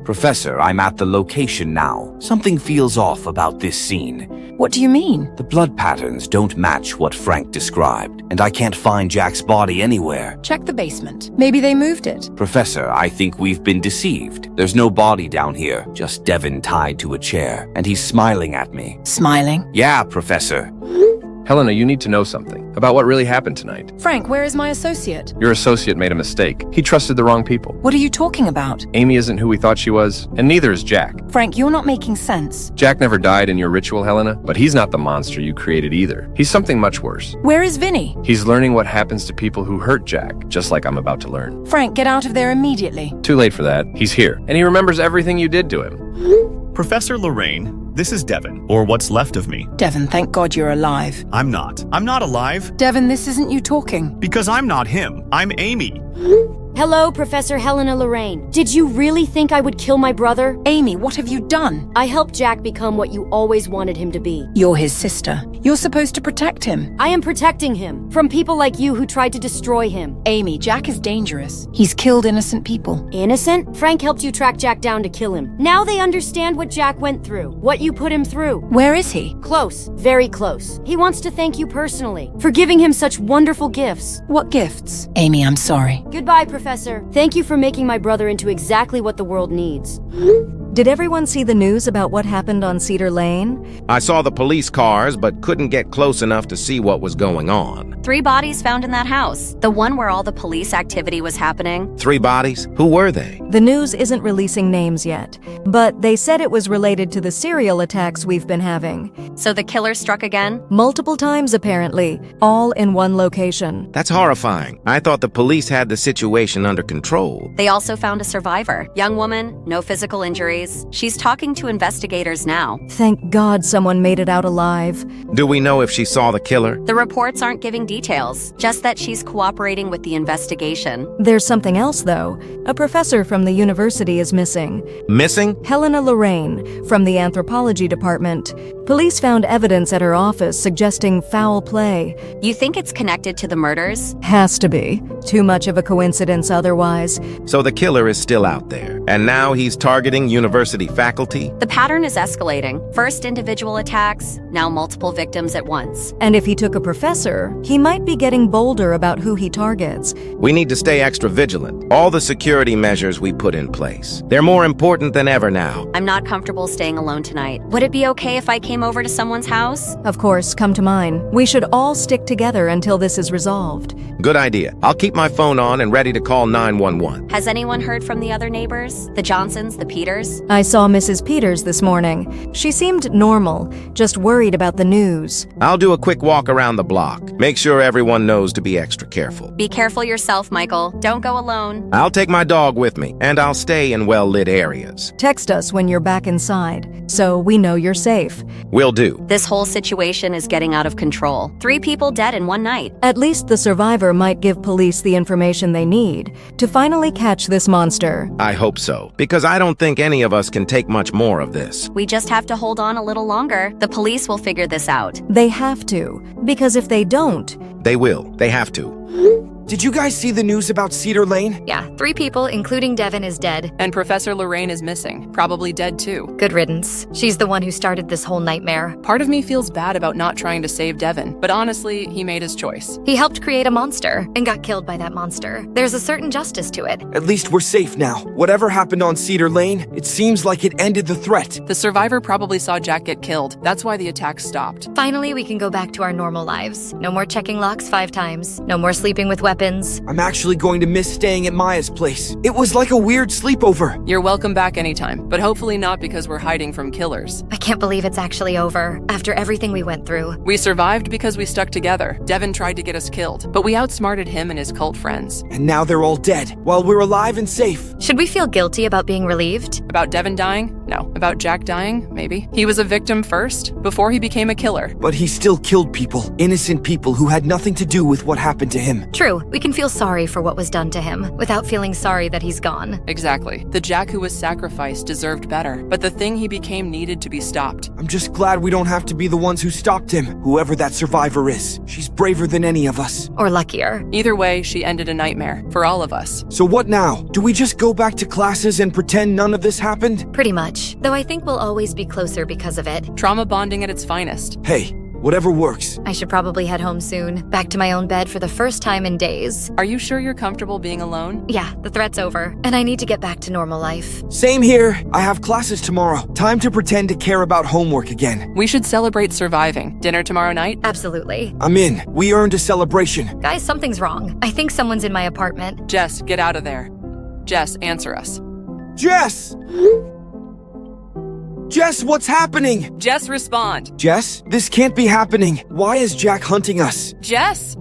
[SPEAKER 5] Professor, I'm at the location now. Something feels off about this scene.
[SPEAKER 3] What do you mean?
[SPEAKER 5] The blood patterns don't match what Frank described, and I can't find Jack's body anywhere.
[SPEAKER 3] Check the basement. Maybe they moved it.
[SPEAKER 5] Professor, I think we've been deceived. There's no body down here, just Devon tied to a chair, and he's smiling at me.
[SPEAKER 3] Smiling?
[SPEAKER 5] Yeah, Professor.
[SPEAKER 4] Helena, you need to know something about what really happened tonight.
[SPEAKER 3] Frank, where is my associate?
[SPEAKER 4] Your associate made a mistake. He trusted the wrong people.
[SPEAKER 3] What are you talking about?
[SPEAKER 4] Amy isn't who we thought she was, and neither is Jack.
[SPEAKER 3] Frank, you're not making sense.
[SPEAKER 4] Jack never died in your ritual, Helena, but he's not the monster you created either. He's something much worse.
[SPEAKER 3] Where is Vinny?
[SPEAKER 4] He's learning what happens to people who hurt Jack, just like I'm about to learn.
[SPEAKER 3] Frank, get out of there immediately.
[SPEAKER 4] Too late for that. He's here, and he remembers everything you did to him.
[SPEAKER 9] Professor Lorraine, this is Devon, or what's left of me.
[SPEAKER 3] Devon, thank God you're alive.
[SPEAKER 9] I'm not. I'm not alive.
[SPEAKER 3] Devon, this isn't you talking.
[SPEAKER 9] Because I'm not him. I'm Amy.
[SPEAKER 2] Hello, Professor Helena Lorraine. Did you really think I would kill my brother?
[SPEAKER 3] Amy, what have you done?
[SPEAKER 2] I helped Jack become what you always wanted him to be.
[SPEAKER 3] You're his sister. You're supposed to protect him.
[SPEAKER 2] I am protecting him from people like you who tried to destroy him.
[SPEAKER 3] Amy, Jack is dangerous. He's killed innocent people.
[SPEAKER 2] Innocent? Frank helped you track Jack down to kill him. Now they understand what Jack went through, what you put him through.
[SPEAKER 3] Where is he?
[SPEAKER 2] Close, very close. He wants to thank you personally for giving him such wonderful gifts.
[SPEAKER 3] What gifts? Amy, I'm sorry.
[SPEAKER 2] Goodbye, Professor. Thank you for making my brother into exactly what the world needs.
[SPEAKER 12] Did everyone see the news about what happened on Cedar Lane?
[SPEAKER 13] I saw the police cars, but couldn't get close enough to see what was going on.
[SPEAKER 14] 3 bodies found in that house. The one where all the police activity was happening.
[SPEAKER 13] 3 bodies? Who were they?
[SPEAKER 12] The news isn't releasing names yet, but they said it was related to the serial attacks we've been having.
[SPEAKER 14] So the killer struck again?
[SPEAKER 12] Multiple times, apparently, all in one location.
[SPEAKER 13] That's horrifying. I thought the police had the situation under control.
[SPEAKER 14] They also found a survivor. Young woman, no physical injuries. She's talking to investigators now.
[SPEAKER 12] Thank God someone made it out alive.
[SPEAKER 13] Do we know if she saw the killer?
[SPEAKER 14] The reports aren't giving details, just that she's cooperating with the investigation.
[SPEAKER 12] There's something else, though. A professor from the university is missing.
[SPEAKER 13] Missing?
[SPEAKER 12] Helena Lorraine, from the anthropology department. Police found evidence at her office suggesting foul play.
[SPEAKER 14] You think it's connected to the murders?
[SPEAKER 12] Has to be. Too much of a coincidence otherwise.
[SPEAKER 13] So the killer is still out there, and now he's targeting university faculty?
[SPEAKER 14] The pattern is escalating. First individual attacks, now multiple victims at once.
[SPEAKER 12] And if he took a professor, he might be getting bolder about who he targets.
[SPEAKER 13] We need to stay extra vigilant. All the security measures we put in place, they're more important than ever now.
[SPEAKER 14] I'm not comfortable staying alone tonight. Would it be okay if I came over to someone's house?
[SPEAKER 12] Of course, come to mine. We should all stick together until this is resolved.
[SPEAKER 13] Good idea. I'll keep my phone on and ready to call 911.
[SPEAKER 14] Has anyone heard from the other neighbors? neighbors? The Johnsons, the Peters?
[SPEAKER 12] I saw Mrs. Peters this morning. She seemed normal, just worried about the news.
[SPEAKER 13] I'll do a quick walk around the block. Make sure everyone knows to be extra careful.
[SPEAKER 14] Be careful yourself, Michael. Don't go alone.
[SPEAKER 13] I'll take my dog with me, and I'll stay in well-lit areas.
[SPEAKER 12] Text us when you're back inside, so we know you're safe.
[SPEAKER 13] Will do.
[SPEAKER 14] This whole situation is getting out of control. 3 people dead in one night.
[SPEAKER 12] At least the survivor might give police the information they need to finally catch this monster.
[SPEAKER 13] I hope so, because I don't think any of us can take much more of this.
[SPEAKER 14] We just have to hold on a little longer. The police will figure this out.
[SPEAKER 12] They have to, because if they don't...
[SPEAKER 13] They will. They have to.
[SPEAKER 10] Did you guys see the news about Cedar Lane?
[SPEAKER 11] Yeah, 3 people, including Devin, is dead.
[SPEAKER 8] And Professor Lorraine is missing, probably dead too.
[SPEAKER 11] Good riddance. She's the one who started this whole nightmare.
[SPEAKER 8] Part of me feels bad about not trying to save Devin, but honestly, he made his choice.
[SPEAKER 11] He helped create a monster and got killed by that monster. There's a certain justice to it.
[SPEAKER 10] At least we're safe now. Whatever happened on Cedar Lane, it seems like it ended the threat.
[SPEAKER 8] The survivor probably saw Jack get killed. That's why the attack stopped.
[SPEAKER 11] Finally, we can go back to our normal lives. No more checking locks 5 times. No more sleeping with weapons.
[SPEAKER 10] I'm actually going to miss staying at Maya's place. It was like a weird sleepover.
[SPEAKER 8] You're welcome back anytime, but hopefully not because we're hiding from killers.
[SPEAKER 11] I can't believe it's actually over, after everything we went through.
[SPEAKER 8] We survived because we stuck together. Devin tried to get us killed, but we outsmarted him and his cult friends.
[SPEAKER 10] And now they're all dead, while we're alive and safe.
[SPEAKER 11] Should we feel guilty about being relieved?
[SPEAKER 8] About Devin dying? No. About Jack dying? Maybe. He was a victim first, before he became a killer.
[SPEAKER 10] But he still killed people, innocent people who had nothing to do with what happened to him.
[SPEAKER 11] True, we can feel sorry for what was done to him, without feeling sorry that he's gone.
[SPEAKER 8] Exactly. The Jack who was sacrificed deserved better, but the thing he became needed to be stopped.
[SPEAKER 10] I'm just glad we don't have to be the ones who stopped him, whoever that survivor is. She's braver than any of us.
[SPEAKER 11] Or luckier.
[SPEAKER 8] Either way, she ended a nightmare, for all of us.
[SPEAKER 10] So what now? Do we just go back to classes and pretend none of this happened?
[SPEAKER 11] Pretty much. Though I think we'll always be closer because of it.
[SPEAKER 8] Trauma bonding at its finest.
[SPEAKER 10] Hey, whatever works.
[SPEAKER 11] I should probably head home soon. Back to my own bed for the first time in days.
[SPEAKER 8] Are you sure you're comfortable being alone?
[SPEAKER 11] Yeah, the threat's over. And I need to get back to normal life.
[SPEAKER 10] Same here. I have classes tomorrow. Time to pretend to care about homework again.
[SPEAKER 8] We should celebrate surviving. Dinner tomorrow night?
[SPEAKER 11] Absolutely.
[SPEAKER 10] I'm in. We earned a celebration.
[SPEAKER 11] Guys, something's wrong. I think someone's in my apartment.
[SPEAKER 8] Jess, get out of there. Jess, answer us.
[SPEAKER 10] Jess! Jess, what's happening?
[SPEAKER 8] Jess, respond.
[SPEAKER 10] Jess, this can't be happening. Why is Jack hunting us?
[SPEAKER 8] Jess?